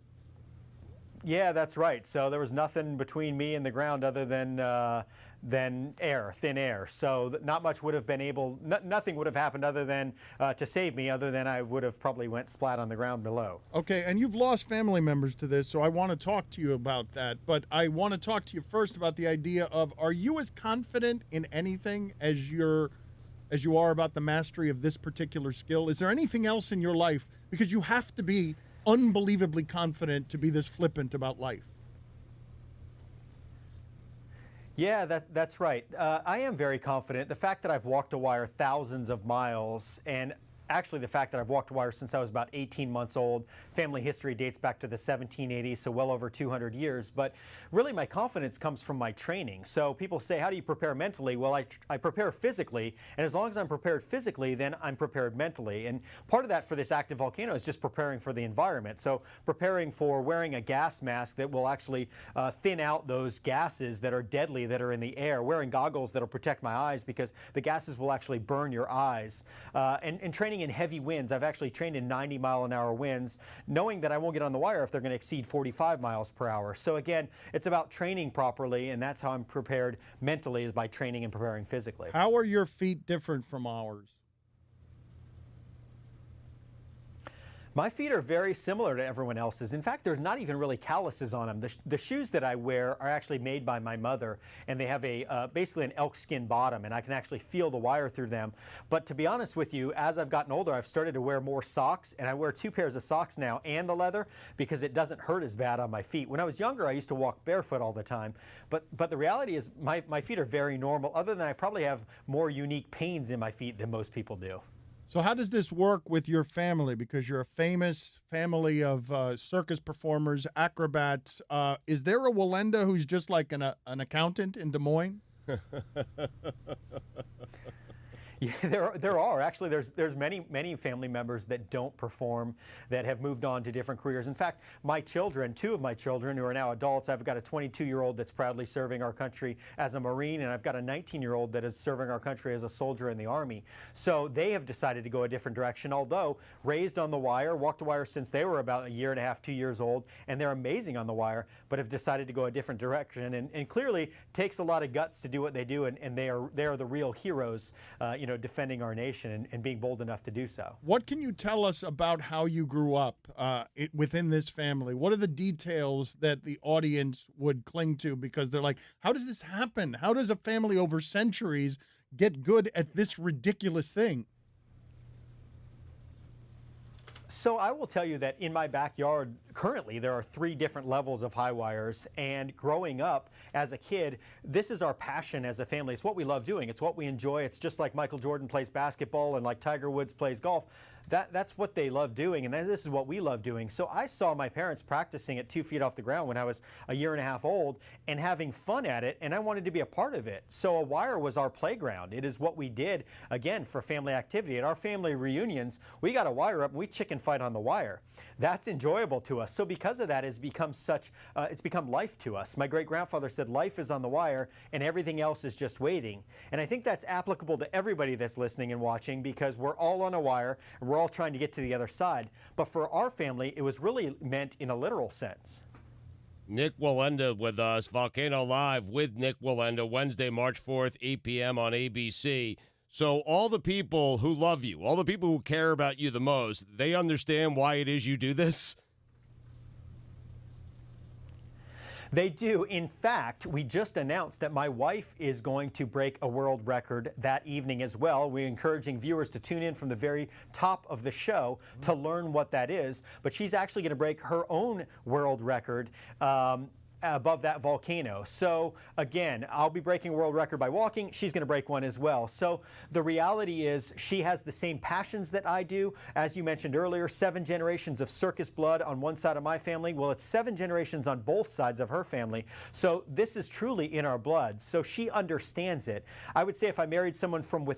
Yeah, that's right. So there was nothing between me and the ground other than air, thin air. So not much would have been nothing would have happened other than to save me, other than I would have probably went splat on the ground below. Okay, and you've lost family members to this, so I want to talk to you about that. But I want to talk to you first about the idea of, are you as confident in anything as you are about the mastery of this particular skill? Is there anything else in your life? Because you have to be unbelievably confident to be this flippant about life. Yeah, that's right. I am very confident. The fact that I've walked a wire thousands of miles, and actually the fact that I've walked wire since I was about 18 months old. Family history dates back to the 1780s, so well over 200 years. But really my confidence comes from my training. So people say, how do you prepare mentally? Well, I prepare physically, and as long as I'm prepared physically, then I'm prepared mentally. And part of that for this active volcano is just preparing for the environment. So preparing for wearing a gas mask that will actually thin out those gases that are deadly that are in the air, wearing goggles that will protect my eyes because the gases will actually burn your eyes, and training in heavy winds. I've actually trained in 90-mile-an-hour winds, knowing that I won't get on the wire if they're going to exceed 45 miles per hour. So again, it's about training properly, and that's how I'm prepared mentally, is by training and preparing physically. How are your feet different from ours? My feet are very similar to everyone else's. In fact, there's not even really calluses on them. The shoes that I wear are actually made by my mother, and they have a basically an elk skin bottom, and I can actually feel the wire through them. But to be honest with you, as I've gotten older, I've started to wear more socks, and I wear 2 pairs of socks now and the leather because it doesn't hurt as bad on my feet. When I was younger, I used to walk barefoot all the time, but the reality is my feet are very normal, other than I probably have more unique pains in my feet than most people do. So how does this work with your family? Because you're a famous family of circus performers, acrobats. Is there a Wallenda who's just like an accountant in Des Moines? Yeah, there are. Actually, there's many family members that don't perform, that have moved on to different careers. In fact, my children, 2 of my children who are now adults, I've got a 22-year-old that's proudly serving our country as a Marine, and I've got a 19-year-old that is serving our country as a soldier in the Army. So they have decided to go a different direction, although raised on the wire, walked the wire since they were about 1.5 years, 2 years old, and they're amazing on the wire, but have decided to go a different direction. And clearly takes a lot of guts to do what they do, and they are the real heroes, defending our nation and being bold enough to do so. What can you tell us about how you grew up within this family? What are the details that the audience would cling to because they're like, how does this happen? How does a family over centuries get good at this ridiculous thing? So I will tell you that in my backyard, currently, there are 3 different levels of high wires. And growing up as a kid, this is our passion as a family. It's what we love doing. It's what we enjoy. It's just like Michael Jordan plays basketball and like Tiger Woods plays golf. That's what they love doing, and this is what we love doing. So I saw my parents practicing at 2 feet off the ground when I was 1.5 years old and having fun at it, and I wanted to be a part of it. So a wire was our playground. It is what we did, again, for family activity. At our family reunions, we got a wire up and we chicken fight on the wire. That's enjoyable to us. So because of that, it's become life to us. My great-grandfather said life is on the wire and everything else is just waiting. And I think that's applicable to everybody that's listening and watching because we're all on a wire and we're all trying to get to the other side. But for our family, it was really meant in a literal sense. Nik Wallenda with us, Volcano Live with Nik Wallenda, Wednesday, March 4th, 8 p.m. on ABC. So all the people who love you, all the people who care about you the most, they understand why it is you do this? They do. In fact, we just announced that my wife is going to break a world record that evening as well. We're encouraging viewers to tune in from the very top of the show to learn what that is. But she's actually going to break her own world record above that volcano. So again, I'll be breaking a world record by walking. She's going to break one as well. So the reality is she has the same passions that I do. As you mentioned earlier, 7 generations of circus blood on one side of my family. Well, it's 7 generations on both sides of her family. So this is truly in our blood. So she understands it. I would say if I married someone from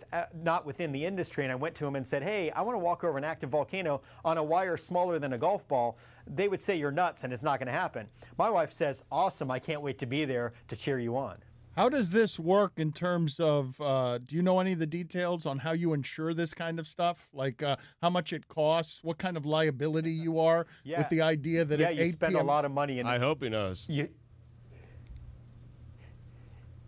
not within the industry and I went to him and said, hey, I want to walk over an active volcano on a wire smaller than a golf ball, they would say you're nuts and it's not going to happen. My wife says, awesome, I can't wait to be there to cheer you on. How does this work in terms of, do you know any of the details on how you insure this kind of stuff? Like how much it costs, what kind of liability you are with the idea that at 8 you spend p.m. a lot of money. I hope he knows.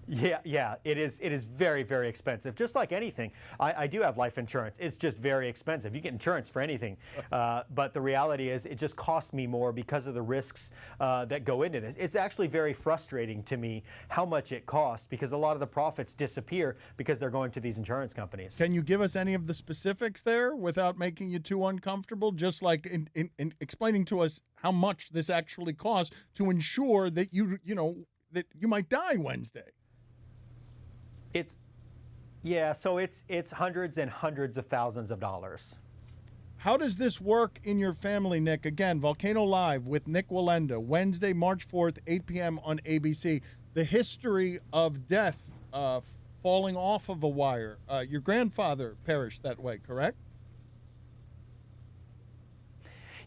Yeah, it is very, very expensive. Just like anything. I do have life insurance. It's just very expensive. You get insurance for anything. But the reality is it just costs me more because of the risks that go into this. It's actually very frustrating to me how much it costs because a lot of the profits disappear because they're going to these insurance companies. Can you give us any of the specifics there without making you too uncomfortable? Just like in explaining to us how much this actually costs to ensure that that you might die Wednesday. So it's hundreds and hundreds of thousands of dollars. How does this work in your family, Nick? Again, Volcano Live with Nik Wallenda, Wednesday, March 4th, 8 p.m. on ABC. The history of death, falling off of a wire. Your grandfather perished that way, correct?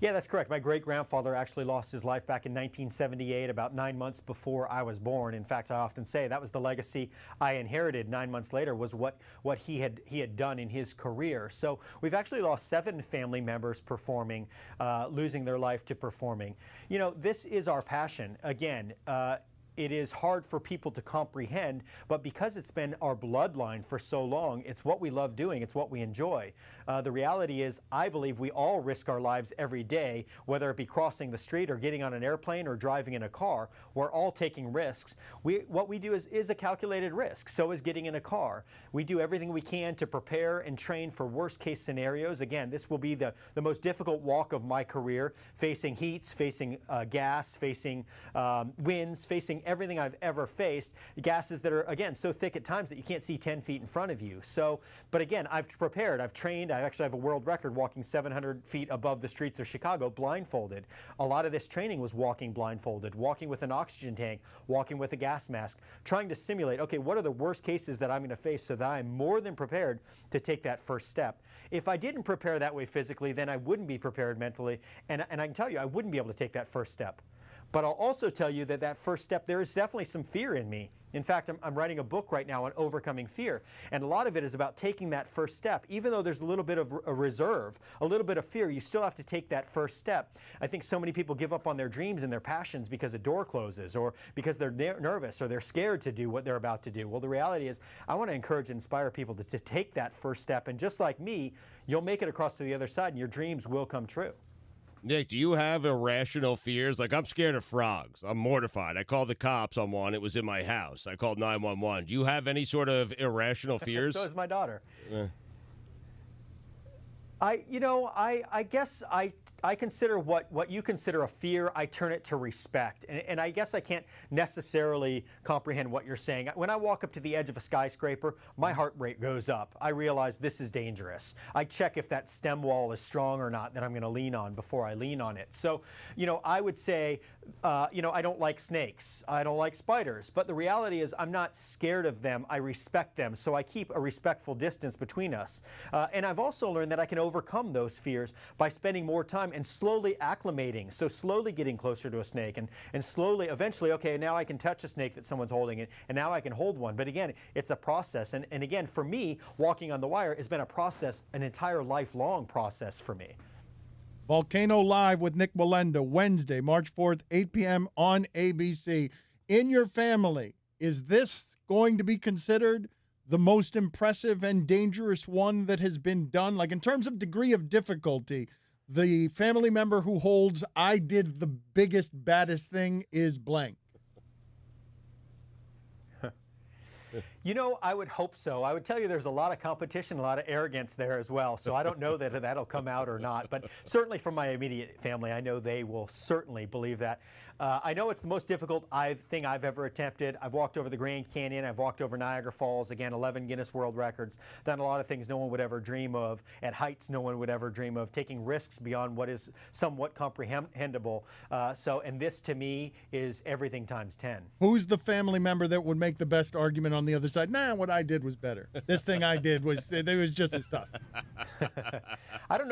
Yeah, that's correct. My great-grandfather actually lost his life back in 1978, about 9 months before I was born. In fact, I often say that was the legacy I inherited 9 months later, was what he had done in his career. So we've actually lost 7 family members performing, losing their life to performing. You know, this is our passion. Again, it is hard for people to comprehend, but because it's been our bloodline for so long, it's what we love doing, it's what we enjoy. The reality is, I believe we all risk our lives every day, whether it be crossing the street or getting on an airplane or driving in a car. We're all taking risks. What we do is a calculated risk. So is getting in a car. We do everything we can to prepare and train for worst case scenarios. Again, this will be the most difficult walk of my career, facing heats, facing gas, facing winds, facing everything I've ever faced. Gases that are, again, so thick at times that you can't see 10 feet in front of you. So, but again, I've prepared, I've trained, I actually have a world record walking 700 feet above the streets of Chicago blindfolded. A lot of this training was walking blindfolded, walking with an oxygen tank, walking with a gas mask, trying to simulate, okay, what are the worst cases that I'm going to face so that I'm more than prepared to take that first step. If I didn't prepare that way physically, then I wouldn't be prepared mentally, and I can tell you I wouldn't be able to take that first step. But I'll also tell you that first step, there is definitely some fear in me. In fact, I'm writing a book right now on overcoming fear. And a lot of it is about taking that first step. Even though there's a little bit of a reserve, a little bit of fear, you still have to take that first step. I think so many people give up on their dreams and their passions because a door closes, or because they're nervous, or they're scared to do what they're about to do. Well, the reality is, I want to encourage and inspire people to take that first step. And just like me, you'll make it across to the other side and your dreams will come true. Nick, do you have irrational fears? Like, I'm scared of frogs. I'm mortified. I called the cops on one. It was in my house. I called 911. Do you have any sort of irrational fears? So is my daughter. Yeah. I guess I consider what you consider a fear, I turn it to respect. And I guess I can't necessarily comprehend what you're saying. When I walk up to the edge of a skyscraper, my heart rate goes up. I realize this is dangerous. I check if that stem wall is strong or not that I'm going to lean on before I lean on it. So, I would say, I don't like snakes. I don't like spiders. But the reality is I'm not scared of them. I respect them. So I keep a respectful distance between us. And I've also learned that I can overcome those fears by spending more time and slowly acclimating. So slowly getting closer to a snake and slowly, eventually, okay, now I can touch a snake that someone's holding it, and now I can hold one. But again, it's a process. And again, for me, walking on the wire has been a process, an entire lifelong process for me. Volcano Live with Nik Wallenda, Wednesday, March 4th, 8 p.m. on ABC. In your family, is this going to be considered the most impressive and dangerous one that has been done? Like, in terms of degree of difficulty, the family member who holds, I did the biggest, baddest thing is blank. I would hope so. I would tell you there's a lot of competition, a lot of arrogance there as well. So I don't know that that'll come out or not. But certainly from my immediate family, I know they will certainly believe that. I know it's the most difficult thing I've ever attempted. I've walked over the Grand Canyon. I've walked over Niagara Falls. Again, 11 Guinness World Records. Done a lot of things no one would ever dream of. At heights no one would ever dream of. Taking risks beyond what is somewhat comprehensible. And this to me is everything times 10. Who's the family member that would make the best argument on the other side? Nah, what I did was better. This thing I did was just as tough. I don't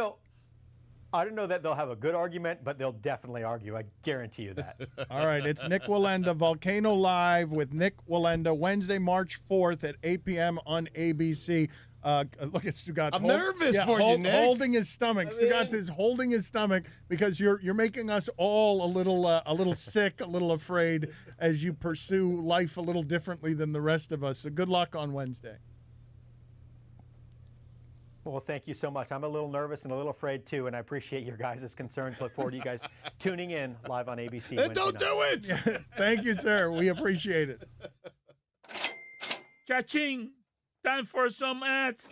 know that they'll have a good argument, but they'll definitely argue. I guarantee you that. All right, it's Nik Wallenda, Volcano Live with Nik Wallenda, Wednesday, March 4th at 8 p.m. on ABC. Look at Stugotz. I'm nervous for you, Nick. Holding his stomach. Stugotz is holding his stomach because you're making us all a little sick, a little afraid as you pursue life a little differently than the rest of us. So good luck on Wednesday. Well, thank you so much. I'm a little nervous and a little afraid too, and I appreciate your guys' concerns. Look forward to you guys tuning in live on ABC. Don't do it. Yes, thank you, sir. We appreciate it. Cha-ching! Time for some ads.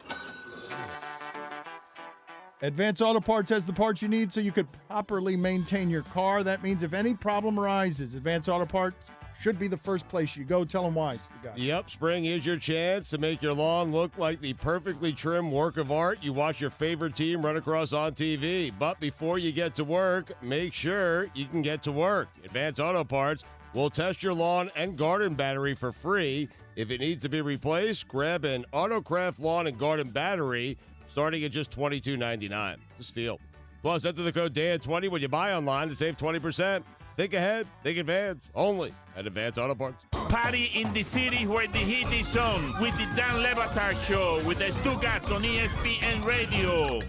Advance Auto Parts has the parts you need so you could properly maintain your car. That means if any problem arises, Advance Auto Parts should be the first place you go. Tell them why, Stugotz. Yep, spring is your chance to make your lawn look like the perfectly trimmed work of art you watch your favorite team run across on TV. But before you get to work, make sure you can get to work. Advance Auto Parts will test your lawn and garden battery for free. If it needs to be replaced, grab an Autocraft lawn and garden battery starting at just $22.99. It's a steal. Plus, enter the code DAN20 when you buy online to save 20%. Think ahead, think advance, only at Advance Auto Parts. Party in the city where the heat is on with the Dan Le Batard Show with the Stugotz on ESPN Radio.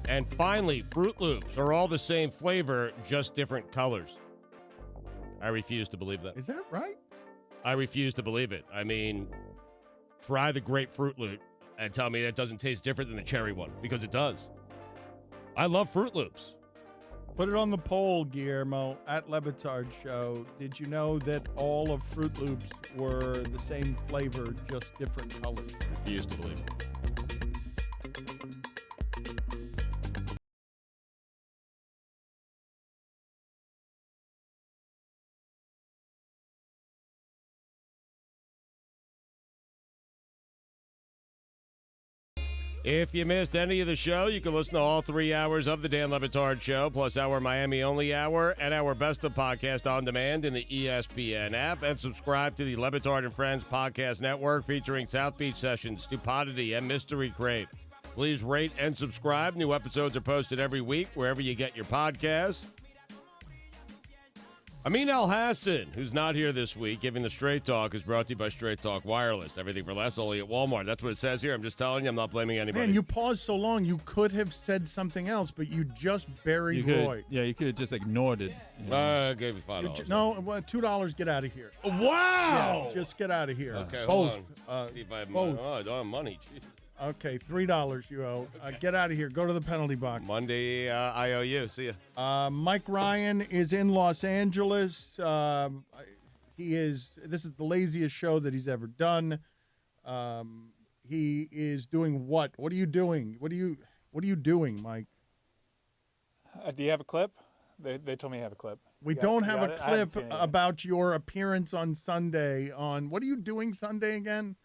And finally, Fruit Loops are all the same flavor, just different colors. I refuse to believe that. Is that right? I refuse to believe it. I mean, try the grapefruit Loop and tell me that doesn't taste different than the cherry one, because it does. I love Fruit Loops. Put it on the poll, Guillermo, at Le Batard Show. Did you know that all of Fruit Loops were the same flavor, just different colors? Refuse to believe it. If you missed any of the show, you can listen to all 3 hours of the Dan Le Batard Show, plus our Miami-only hour and our Best of Podcast on demand in the ESPN app, and subscribe to the Le Batard and Friends Podcast Network featuring South Beach Sessions, Stupidity, and Mystery Crate. Please rate and subscribe. New episodes are posted every week wherever you get your podcasts. Amin Al-Hassan, who's not here this week, giving the Straight Talk, is brought to you by Straight Talk Wireless. Everything for less, only at Walmart. That's what it says here. I'm just telling you. I'm not blaming anybody. Man, you paused so long. You could have said something else, but you just buried Roy. Yeah, you could have just ignored it. I gave you $5. No, well, $2. Get out of here. Wow! Yeah, just get out of here. Okay, both. hold on. See if I have both. money. Oh, I don't have money. Jeez. Okay, $3 you owe. Get out of here. Go to the penalty box. Monday, I owe you. See ya. Mike Ryan is in Los Angeles. This is the laziest show that he's ever done. He is doing what? What are you doing? What are you doing, Mike? Do you have a clip? They told me you have a clip. We don't have a clip about your appearance on Sunday on what are you doing Sunday again?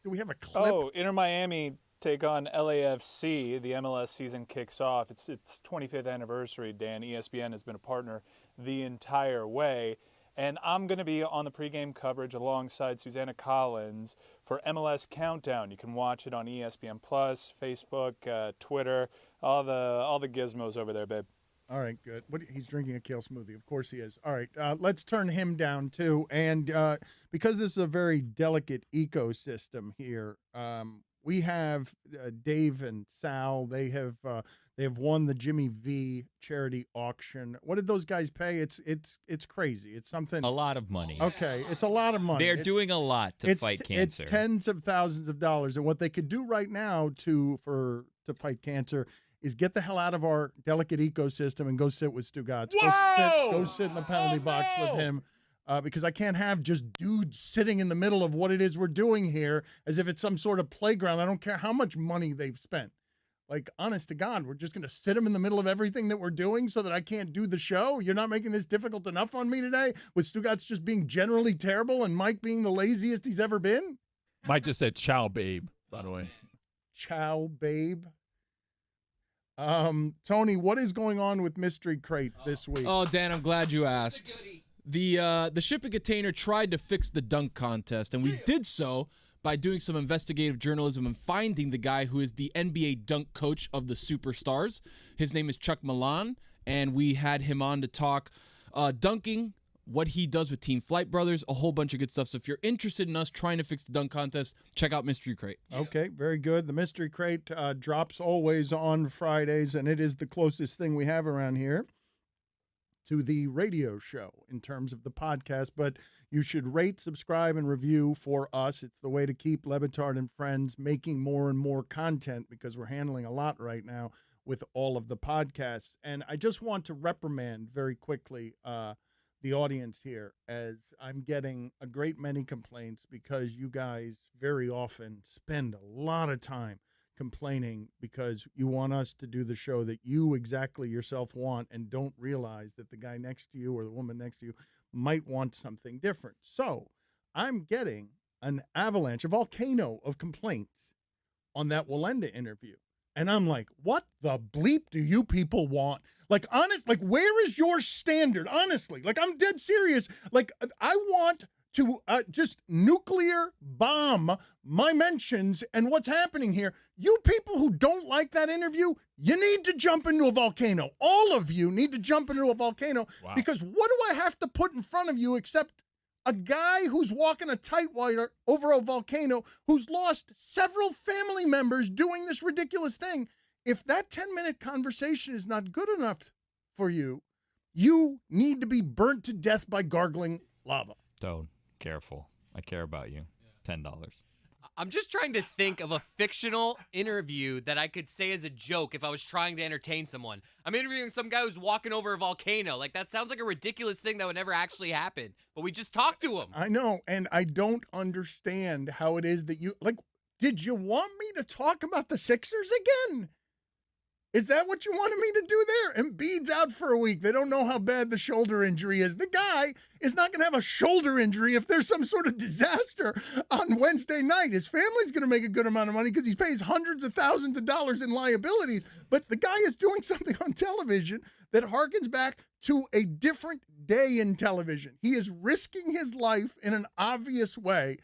Do we have a clip? Oh, Inter Miami take on LAFC. The MLS season kicks off. It's 25th anniversary, Dan. ESPN has been a partner the entire way. And I'm going to be on the pregame coverage alongside Susanna Collins for MLS Countdown. You can watch it on ESPN Plus, Facebook, Twitter, all the gizmos over there, babe. All right, good. He's drinking a kale smoothie. Of course he is. All right, let's turn him down, too. And because this is a very delicate ecosystem here, we have Dave and Sal. They have won the Jimmy V charity auction. What did those guys pay? It's crazy. It's something. A lot of money. Okay, it's a lot of money. They're doing a lot to fight cancer. It's tens of thousands of dollars. And what they could do right now to fight cancer is get the hell out of our delicate ecosystem and go sit with Stugotz. Go sit in the penalty box with him. Because I can't have just dudes sitting in the middle of what it is we're doing here as if it's some sort of playground. I don't care how much money they've spent. Like, honest to God, we're just going to sit them in the middle of everything that we're doing so that I can't do the show? You're not making this difficult enough on me today with Stugotz just being generally terrible and Mike being the laziest he's ever been? Mike just said ciao, babe, by the way. Ciao, babe. Tony, what is going on with Mystery Crate this week? Oh, Dan, I'm glad you asked. The shipping container tried to fix the dunk contest, and we did so by doing some investigative journalism and finding the guy who is the NBA dunk coach of the Superstars. His name is Chuck Milan, and we had him on to talk dunking, what he does with Team Flight Brothers, a whole bunch of good stuff. So if you're interested in us trying to fix the dunk contest, check out Mystery Crate. Okay, very good. The Mystery Crate drops always on Fridays, and it is the closest thing we have around here to the radio show in terms of the podcast. But you should rate, subscribe, and review for us. It's the way to keep Le Batard and Friends making more and more content because we're handling a lot right now with all of the podcasts. And I just want to reprimand very quickly the audience here, as I'm getting a great many complaints because you guys very often spend a lot of time complaining because you want us to do the show that you exactly yourself want and don't realize that the guy next to you or the woman next to you might want something different. So I'm getting an avalanche, a volcano of complaints on that Wallenda interview. And I'm like, what the bleep do you people want? Like, honest, like, where is your standard? Honestly, like, I'm dead serious. Like, I want to just nuclear bomb my mentions and what's happening here. You people who don't like that interview, you need to jump into a volcano. All of you need to jump into a volcano. Wow. Because what do I have to put in front of you except a guy who's walking a tight wire over a volcano who's lost several family members doing this ridiculous thing? If that 10-minute conversation is not good enough for you, you need to be burnt to death by gargling lava. Toad, careful. I care about you. $10. I'm just trying to think of a fictional interview that I could say as a joke if I was trying to entertain someone. I'm interviewing some guy who's walking over a volcano. Like, that sounds like a ridiculous thing that would never actually happen. But we just talked to him. I know, and I don't understand how it is that you, like, did you want me to talk about the Sixers again? Is that what you wanted me to do there? Embiid's out for a week. They don't know how bad the shoulder injury is. The guy is not going to have a shoulder injury if there's some sort of disaster on Wednesday night. His family's going to make a good amount of money because he pays hundreds of thousands of dollars in liabilities. But the guy is doing something on television that harkens back to a different day in television. He is risking his life in an obvious way.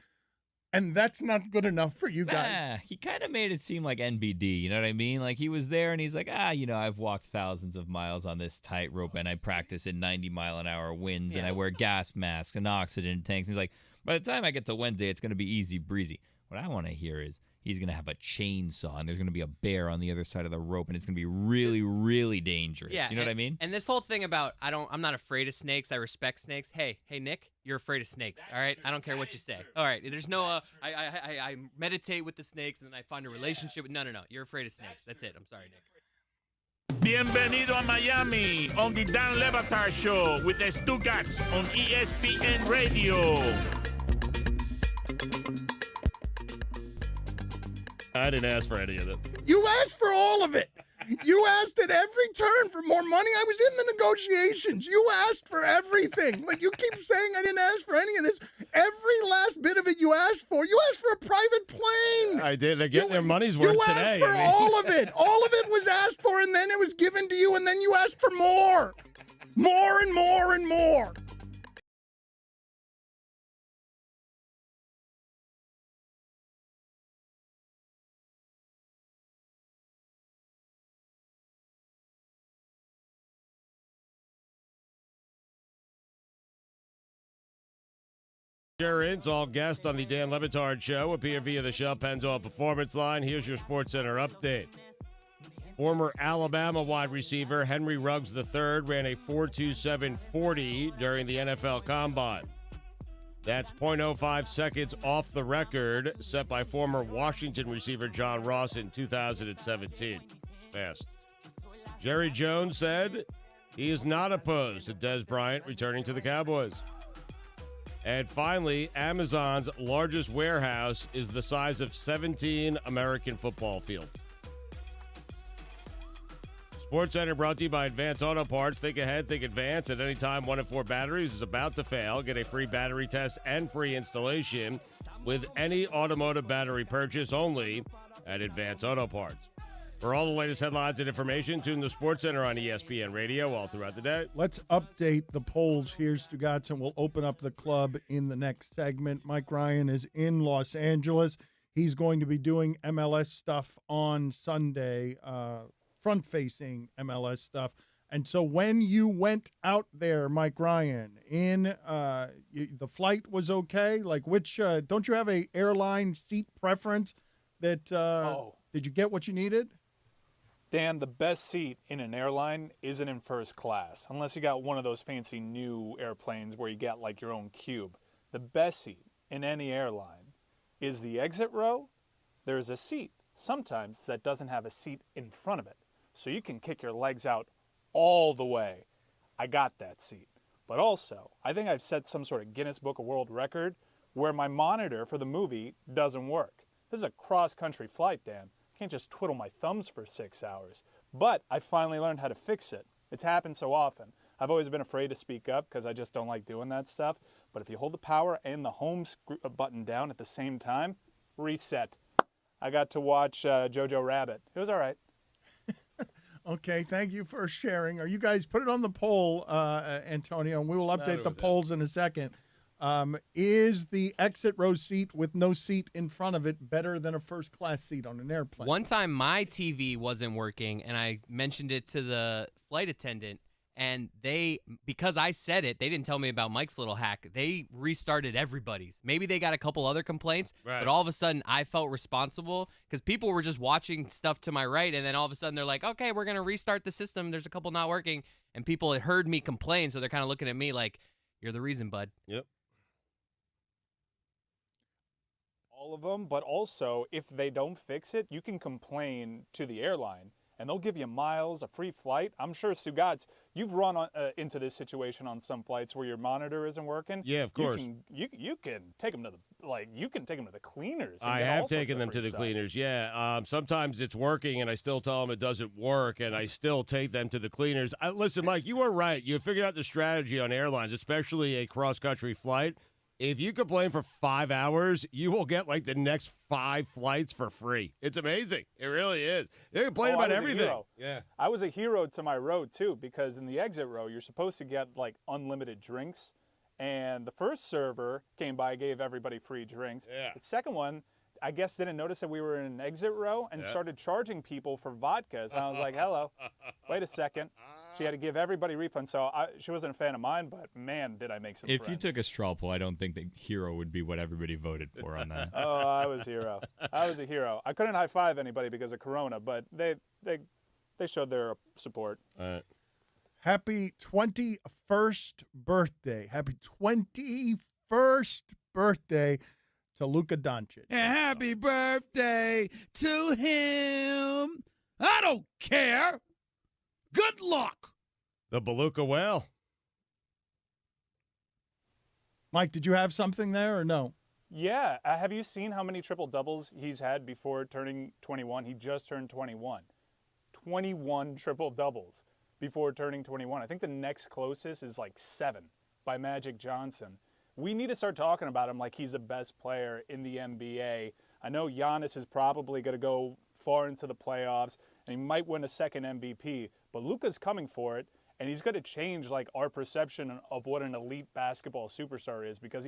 And that's not good enough for you guys. He kind of made it seem like NBD, you know what I mean? Like, he was there and he's like, I've walked thousands of miles on this tightrope and I practice in 90-mile-an-hour winds and I wear gas masks and oxygen tanks. And he's like, by the time I get to Wednesday, it's going to be easy breezy. What I want to hear is he's going to have a chainsaw and there's going to be a bear on the other side of the rope and it's going to be really, really dangerous. Yeah, you know what I mean? And this whole thing about I'm not afraid of snakes. I respect snakes. Hey, Nick, you're afraid of snakes. All right, I don't care what you say. All right, there's no I meditate with the snakes and then I find a relationship with. No. You're afraid of snakes. That's it. I'm sorry, Nick. Bienvenido a Miami on the Dan Le Batard Show with the Stugotz on ESPN Radio. I didn't ask for any of it. You asked for all of it. You asked at every turn for more money. I was in the negotiations. You asked for everything. Like, you keep saying I didn't ask for any of this. Every last bit of it you asked for. You asked for a private plane. I did. They're getting their money's worth you today. You asked for all of it. All of it was asked for, and then it was given to you, and then you asked for more. More and more and more. Insurance, all guests on the Dan Le Batard Show appear via the Shell Pennzoil Performance Line. Here's your Sports Center update. Former Alabama wide receiver Henry Ruggs III ran a 4.27 40 during the NFL Combine. That's 0.05 seconds off the record set by former Washington receiver John Ross in 2017. Fast. Jerry Jones said he is not opposed to Dez Bryant returning to the Cowboys. And finally, Amazon's largest warehouse is the size of 17 American football fields. SportsCenter brought to you by Advance Auto Parts. Think ahead, think advance. At any time, 1 in 4 batteries is about to fail. Get a free battery test and free installation with any automotive battery purchase only at Advance Auto Parts. For all the latest headlines and information, tune the SportsCenter on ESPN Radio all throughout the day. Let's update the polls here, Stugotz, and we'll open up the club in the next segment. Mike Ryan is in Los Angeles. He's going to be doing MLS stuff on Sunday, front-facing MLS stuff. And so when you went out there, Mike Ryan, the flight was okay? Like, which don't you have a airline seat preference that did you get what you needed? Dan, the best seat in an airline isn't in first class, unless you got one of those fancy new airplanes where you get like your own cube. The best seat in any airline is the exit row. There's a seat sometimes that doesn't have a seat in front of it, so you can kick your legs out all the way. I got that seat. But also, I think I've set some sort of Guinness Book of World Record where my monitor for the movie doesn't work. This is a cross-country flight, Dan. can't just twiddle my thumbs for 6 hours. But I finally learned how to fix it. It's happened so often. I've always been afraid to speak up because I just don't like doing that stuff. But if you hold the power and the home button down at the same time, reset. I got to watch Jojo Rabbit. It was all right. Okay, thank you for sharing. Are you guys put it on the poll, Antonio, and we will update the polls in a second. Is the exit row seat with no seat in front of it better than a first-class seat on an airplane? One time my TV wasn't working, and I mentioned it to the flight attendant, and because I said it, they didn't tell me about Mike's little hack. They restarted everybody's. Maybe they got a couple other complaints, but all of a sudden I felt responsible because people were just watching stuff to my right, and then all of a sudden they're like, okay, we're going to restart the system. There's a couple not working, and people had heard me complain, so they're kind of looking at me like, you're the reason, bud. Yep. All of them, but also if they don't fix it, you can complain to the airline and they'll give you miles, a free flight. I'm sure, Stugotz, you've run into this situation on some flights where your monitor isn't working. Yeah, of course. You can take them to the cleaners. And I get all have sorts of taken them free to the stuff. cleaners. Yeah. Sometimes it's working, and I still tell them it doesn't work, and I still take them to the cleaners. Listen, Mike, you were right. You figured out the strategy on airlines, especially a cross-country flight. If you complain for 5 hours, you will get like the next 5 flights for free. It's amazing. It really is. They complain about everything. Yeah. I was a hero to my row, too, because in the exit row, you're supposed to get like unlimited drinks. And the first server came by, gave everybody free drinks. Yeah. The second one, I guess, didn't notice that we were in an exit row and started charging people for vodkas. And I was like, hello, wait a second. She had to give everybody refunds. So she wasn't a fan of mine, but man, did I make some If friends. you took a straw poll, I don't think that hero would be what everybody voted for on that. Oh, I was a hero. I was a hero. I couldn't high-five anybody because of Corona, but they showed their support. All right. Happy 21st birthday. Happy 21st birthday to Luka Doncic. Happy birthday to him. I don't care. Good luck. The Beluga Whale. Mike, did you have something there or no? Yeah. Have you seen how many triple-doubles he's had before turning 21? He just turned 21. 21 triple-doubles before turning 21. I think the next closest is like 7 by Magic Johnson. We need to start talking about him like he's the best player in the NBA. I know Giannis is probably going to go far into the playoffs, and he might win a second MVP, but Luka's coming for it, and he's going to change like our perception of what an elite basketball superstar is because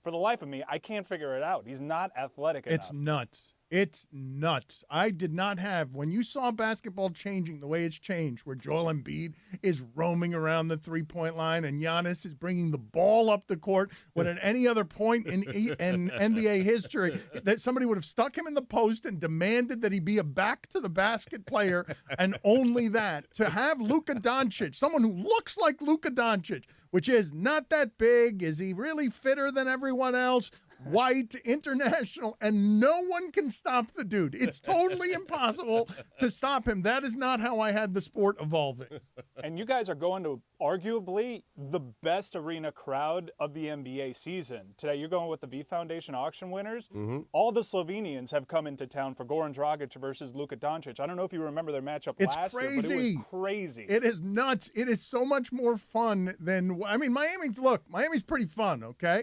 for the life of me, I can't figure it out. He's not athletic enough. It's nuts. It's nuts. I did not have, when you saw basketball changing the way it's changed, where Joel Embiid is roaming around the three-point line and Giannis is bringing the ball up the court when at any other point in NBA history that somebody would have stuck him in the post and demanded that he be a back-to-the-basket player, and only that. To have Luka Doncic, someone who looks like Luka Doncic, which is not that big, is he really fitter than everyone else? White, international, and no one can stop the dude. It's totally impossible to stop him. That is not how I had the sport evolving. And you guys are going to arguably the best arena crowd of the NBA season. Today you're going with the V Foundation auction winners. Mm-hmm. All the Slovenians have come into town for Goran Dragic versus Luka Doncic. I don't know if you remember their matchup last year, but it was crazy. It is nuts. It is so much more fun than, I mean, Miami's pretty fun, okay?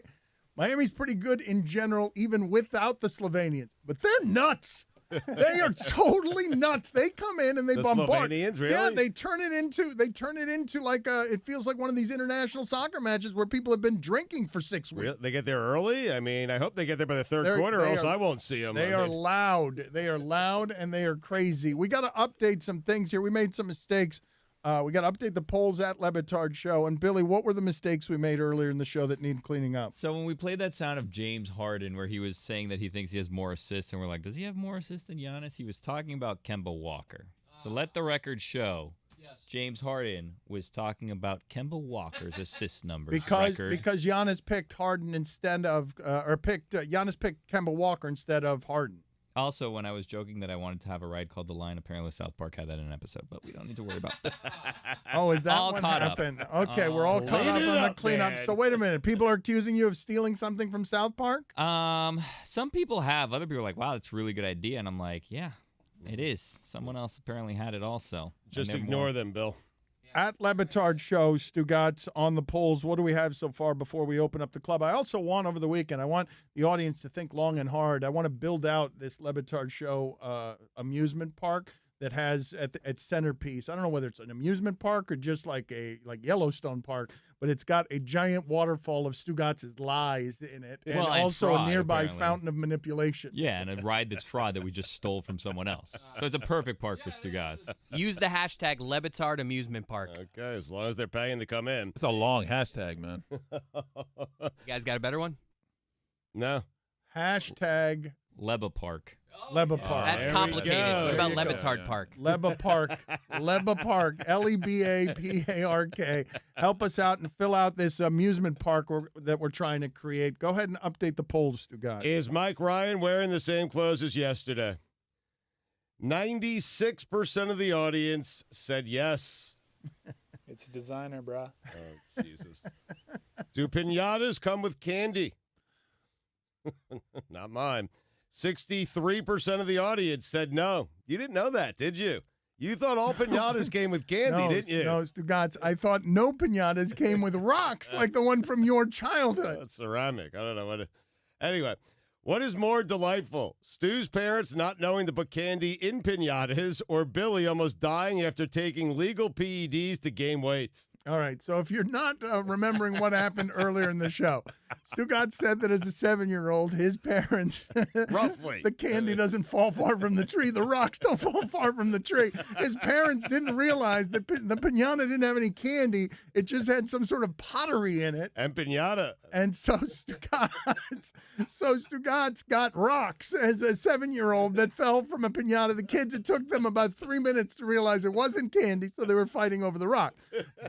Miami's pretty good in general, even without the Slovenians. But they're nuts. They are totally nuts. They come in and they bombard. Slovenians, really? Yeah, they turn it into like it feels like one of these international soccer matches where people have been drinking for 6 weeks. Really? They get there early? I mean, I hope they get there by the third quarter, or else I won't see them. They are loud. They are loud and they are crazy. We got to update some things here. We made some mistakes. We got to update the polls at Le Batard Show. And, Billy, what were the mistakes we made earlier in the show that need cleaning up? So when we played that sound of James Harden where he was saying that he thinks he has more assists, and we're like, does he have more assists than Giannis? He was talking about Kemba Walker. So let the record show James Harden was talking about Kemba Walker's assist numbers because record. Giannis picked Harden instead of Giannis picked Kemba Walker instead of Harden. Also, when I was joking that I wanted to have a ride called The Line, apparently South Park had that in an episode, but we don't need to worry about that. Oh, is that all what caught happened? Up. Okay, we're all caught up on the cleanup. Man. So wait a minute. People are accusing you of stealing something from South Park? Some people have. Other people are like, wow, that's a really good idea. And I'm like, yeah, It is. Someone else apparently had it also. Just And they're ignore more- them, Bill. At Lebitard Show, Stugotz on the polls. What do we have so far before we open up the club? I also want over the weekend, I want the audience to think long and hard. I want to build out this Lebitard Show amusement park that has at centerpiece. I don't know whether it's an amusement park or just like Yellowstone Park, but it's got a giant waterfall of Stugotz's lies in it, and Well, and also fraud, a nearby apparently. fountain of manipulation. Yeah, and a ride that's fraud that we just stole from someone else. So it's a perfect park for Stugotz. Use the hashtag Lebitard Amusement Park. Okay, as long as they're paying to come in. It's a long hashtag, man. You guys got a better one? No. Hashtag Leba Park. Leba Park. That's There we complicated. go. What about There you go. Lebitard Park? Leba Park. Leba Park. Lebapark. Help us out and fill out this amusement park that we're trying to create. Go ahead and update the polls, Stugotz. Is Mike Ryan wearing the same clothes as yesterday? 96% of the audience said yes. It's designer, brah. Oh, Jesus. Do piñatas come with candy? Not mine. 63% of the audience said no. You didn't know that, did you? You thought all piñatas came with candy, didn't you? No, Stugotz. I thought no piñatas came with rocks like the one from your childhood. That's ceramic. I don't know what. Anyway, what is more delightful? Stu's parents not knowing to put candy in piñatas, or Billy almost dying after taking legal PEDs to gain weight? All right, so if you're not remembering what happened earlier in the show, Stugotz said that as a 7-year-old, his parents, Roughly. the candy doesn't fall far from the tree. The rocks don't fall far from the tree. His parents didn't realize that the piñata didn't have any candy. It just had some sort of pottery in it. And piñata. And so Stugotz got rocks as a 7-year-old that fell from a piñata. The kids, it took them about 3 minutes to realize it wasn't candy, so they were fighting over the rock.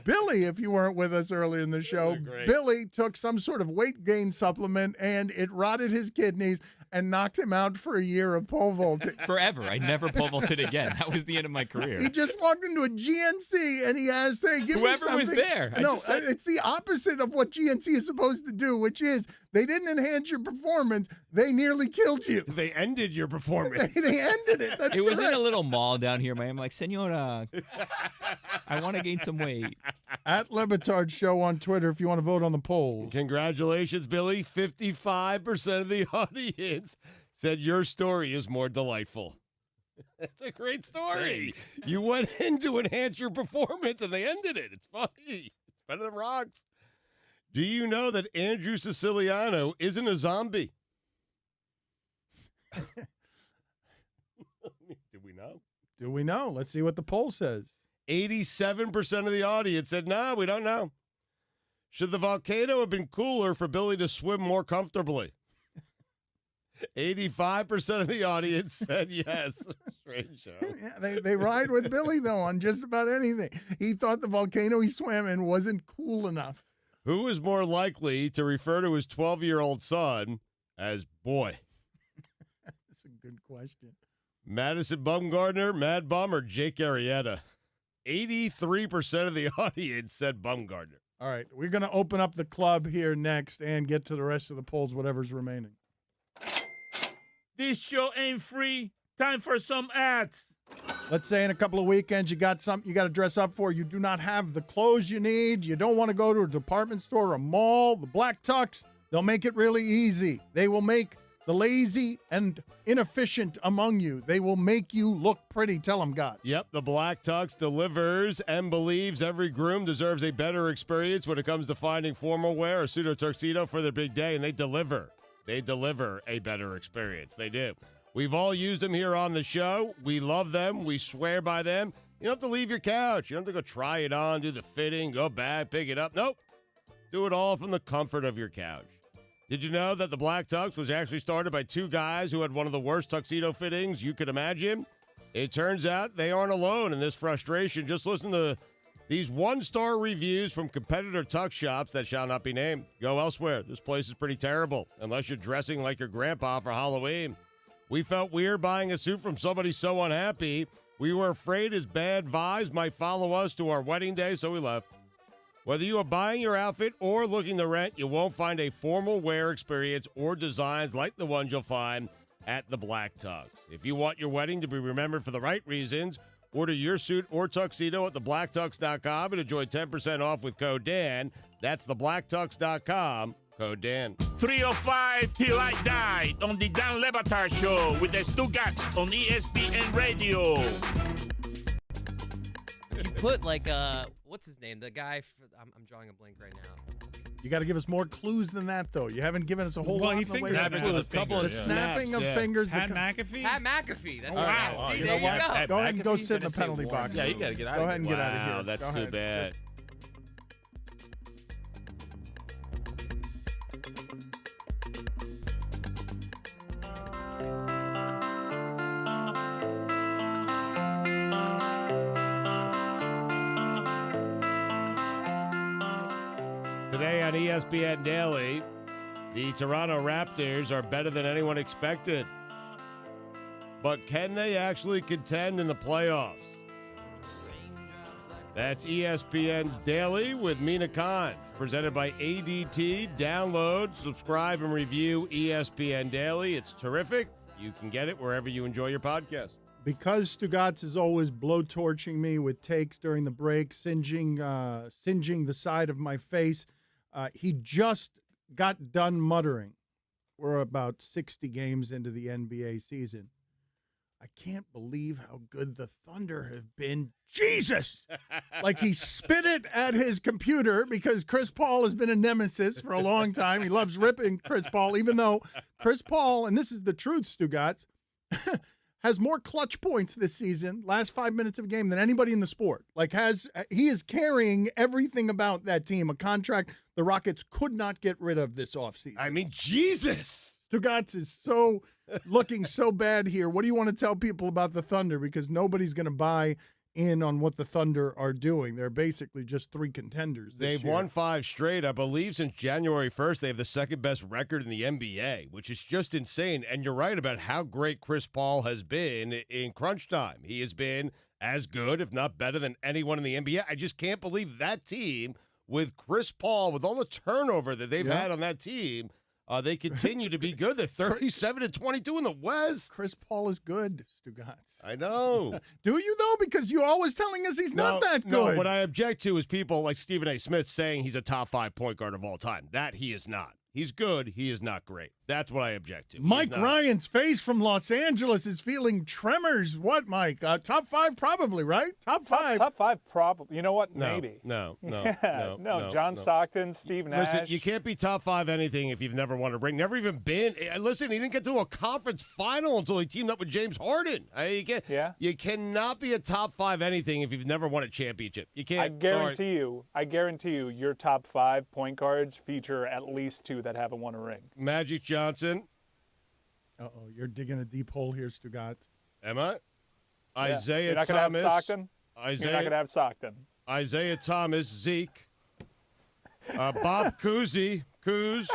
Billy, if you weren't with us earlier in the show, Billy took some sort of weight gain supplement and it rotted his kidneys and knocked him out for a year of pole vaulting. Forever. I never pole vaulted again. That was the end of my career. He just walked into a GNC and he asked, hey, give Whoever me was something. there. I No, just said- it's the opposite of what GNC is supposed to do, which is they didn't enhance your performance. They nearly killed you. They ended your performance. They ended it. That's It was in correct. a little mall down here, man. I'm like, Senora, I want to gain some weight. At Lebitard Show on Twitter if you want to vote on the polls. Congratulations, Billy. 55% of the audience said your story is more delightful. That's a great story. Thanks. You went in to enhance your performance and they ended it. It's funny. It's better than rocks. Do you know that Andrew Siciliano isn't a zombie? Do we know? Do we know? Let's see what the poll says. 87% of the audience said, no, we don't know. Should the volcano have been cooler for Billy to swim more comfortably? 85% of the audience said yes. Strange show. Yeah, they ride with Billy, though, on just about anything. He thought the volcano he swam in wasn't cool enough. Who is more likely to refer to his 12-year-old son as boy? That's a good question. Madison Bumgarner, Mad Bum, or Jake Arrieta? 83% of the audience said Bumgarner. All right, we're going to open up the club here next and get to the rest of the polls, whatever's remaining. This show ain't free. Time for some ads. Let's say in a couple of weekends you got something you got to dress up for. You do not have the clothes you need. You don't want to go to a department store or a mall. The Black Tux, they'll make it really easy. They will make the lazy and inefficient among you. They will make you look pretty. Tell them, God. Yep, the Black Tux delivers and believes every groom deserves a better experience when it comes to finding formal wear or pseudo tuxedo for their big day, and they deliver. They deliver a better experience. They do. We've all used them here on the show. We love them. We swear by them. You don't have to leave your couch. You don't have to go try it on, do the fitting, go back, pick it up. Nope. Do it all from the comfort of your couch. Did you know that the Black Tux was actually started by two guys who had one of the worst tuxedo fittings you could imagine? It turns out they aren't alone in this frustration. Just listen to these one-star reviews from competitor tux shops that shall not be named. Go elsewhere. This place is pretty terrible, unless you're dressing like your grandpa for Halloween. We felt weird buying a suit from somebody so unhappy. We were afraid his bad vibes might follow us to our wedding day, so we left. Whether you are buying your outfit or looking to rent, you won't find a formal wear experience or designs like the ones you'll find at the Black Tux. If you want your wedding to be remembered for the right reasons, order your suit or tuxedo at theblacktux.com and enjoy 10% off with code Dan. That's theblacktux.com, code Dan. 305 Till I Die on the Dan Le Batard Show with the Stugotz on ESPN Radio. You put like what's his name? The guy. I'm drawing a blank right now. You got to give us more clues than that, though. You haven't given us a whole lot in the way of clues. The snapping of fingers. Pat McAfee? Pat McAfee. That's Wow. right. See, You there know you what? go. Pat Go ahead and go McAfee? sit in the Gotta say penalty Warren. box. Yeah, you got to get out Go of ahead and here. get out of here. Wow, that's Go too ahead. bad. Today on ESPN Daily, the Toronto Raptors are better than anyone expected. But can they actually contend in the playoffs? That's ESPN's Daily with Mina Khan, presented by ADT. Download, subscribe, and review ESPN Daily. It's terrific. You can get it wherever you enjoy your podcast. Because Stugotz is always blowtorching me with takes during the break, singeing the side of my face, he just got done muttering. We're about 60 games into the NBA season. I can't believe how good the Thunder have been. Jesus! Like he spit it at his computer because Chris Paul has been a nemesis for a long time. He loves ripping Chris Paul, even though Chris Paul, and this is the truth, Stugotz, has more clutch points this season, last 5 minutes of a game, than anybody in the sport. He is carrying everything about that team, a contract the Rockets could not get rid of this offseason. I mean, Jesus! Stugotz is looking so bad here. What do you want to tell people about the Thunder? Because nobody's going to buy in on what the Thunder are doing. They're basically just three contenders this They've year. won 5 straight. I believe since January 1st, they have the second best record in the NBA, which is just insane. And you're right about how great Chris Paul has been in crunch time. He has been as good, if not better, than anyone in the NBA. I just can't believe that team with Chris Paul, with all the turnover that they've had on that team, they continue to be good. They're 37-22 in the West. Chris Paul is good, Stugotz. I know. Do you, though? Because you're always telling us he's not that good. No, what I object to is people like Stephen A. Smith saying he's a top 5 point guard of all time. That he is not. He's good. He is not great. That's what I object to. Mike Ryan's face from Los Angeles is feeling tremors. What, Mike? Top 5 probably, right? Top 5. Top 5 probably. You know what? No, Maybe. No. John Stockton, Steve Nash. Listen, you can't be top 5 anything if you've never won a ring. Never even been. Listen, he didn't get to a conference final until he teamed up with James Harden. You cannot be a top 5 anything if you've never won a championship. You can't. I guarantee you, your top 5 point guards feature at least 2 that haven't won a ring. Magic Johnson. Uh-oh, you're digging a deep hole here, Stugotz. Am I? Yeah. Isaiah You're not Thomas. gonna have Stockton? You're not going to have Stockton. Isaiah Thomas, Zeke. Bob Cousy. Coos.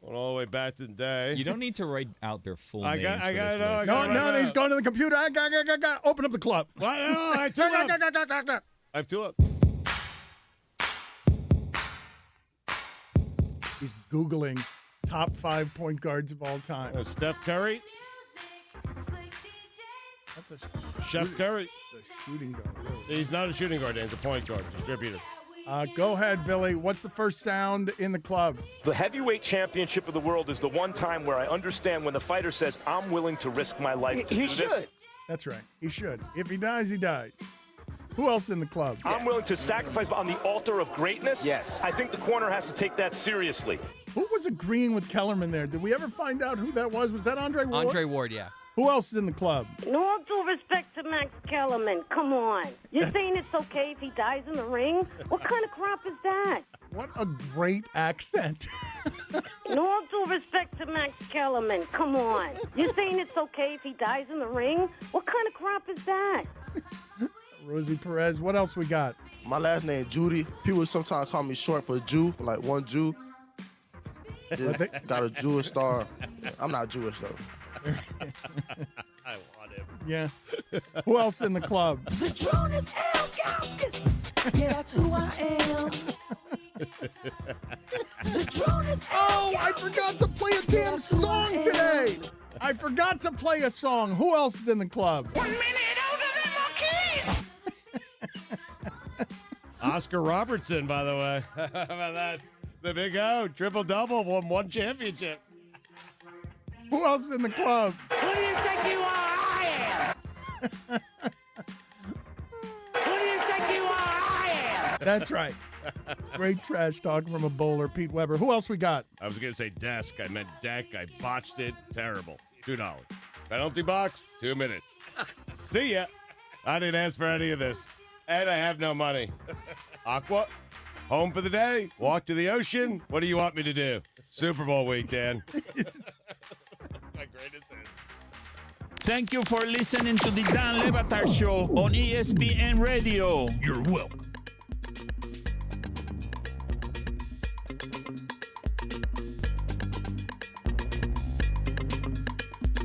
Went all the way back to the day. You don't need to write out their full names. No, he's going to the computer. I got. Open up the club. What? No, I have 2 up. I have 2 up. He's Googling top 5 point guards of all time. Steph Curry. That's a Chef Curry. It's a shooting guard. Really. He's not a shooting guard, he's a point guard, distributor. Go ahead, Billy. What's the first sound in the club? The heavyweight championship of the world is the one time where I understand when the fighter says, I'm willing to risk my life to do this. That's right. He should. If he dies, he dies. Who else in the club? I'm willing to sacrifice on the altar of greatness. Yes. I think the corner has to take that seriously. Who was agreeing with Kellerman there? Did we ever find out who that was? Was that Andre Ward? Andre Ward, yeah. Who else is in the club? No, all due respect to Max Kellerman. Come on. You're saying it's okay if he dies in the ring? What kind of crap is that? What a great accent. No, all due respect to Max Kellerman. Come on. You're saying it's okay if he dies in the ring? What kind of crap is that? Rosie Perez. What else we got? My last name Judy. People sometimes call me short for Jew, for like one Jew. Just got a Jewish star. I'm not Jewish though. I want him. Yeah. Who else in the club? Zydrunas Ilgauskas. Yeah, that's who I am. Oh, I forgot to play a damn song today. I forgot to play a song. Who else is in the club? 1 minute older than my keys. Oscar Robertson, by the way. How about that? The Big O, triple-double, won 1 championship. Who else is in the club? Who do you think you are? I am. Who do you think you are? I am. That's right. Great trash talk from a bowler, Pete Weber. Who else we got? I was going to say desk. I meant deck. I botched it. Terrible. $2. Penalty box, 2 minutes. See ya. I didn't ask for any of this. And I have no money. Aqua, home for the day. Walk to the ocean. What do you want me to do? Super Bowl week, Dan. My greatest hits. Thank you for listening to the Dan Le Batard Show on ESPN Radio. You're welcome.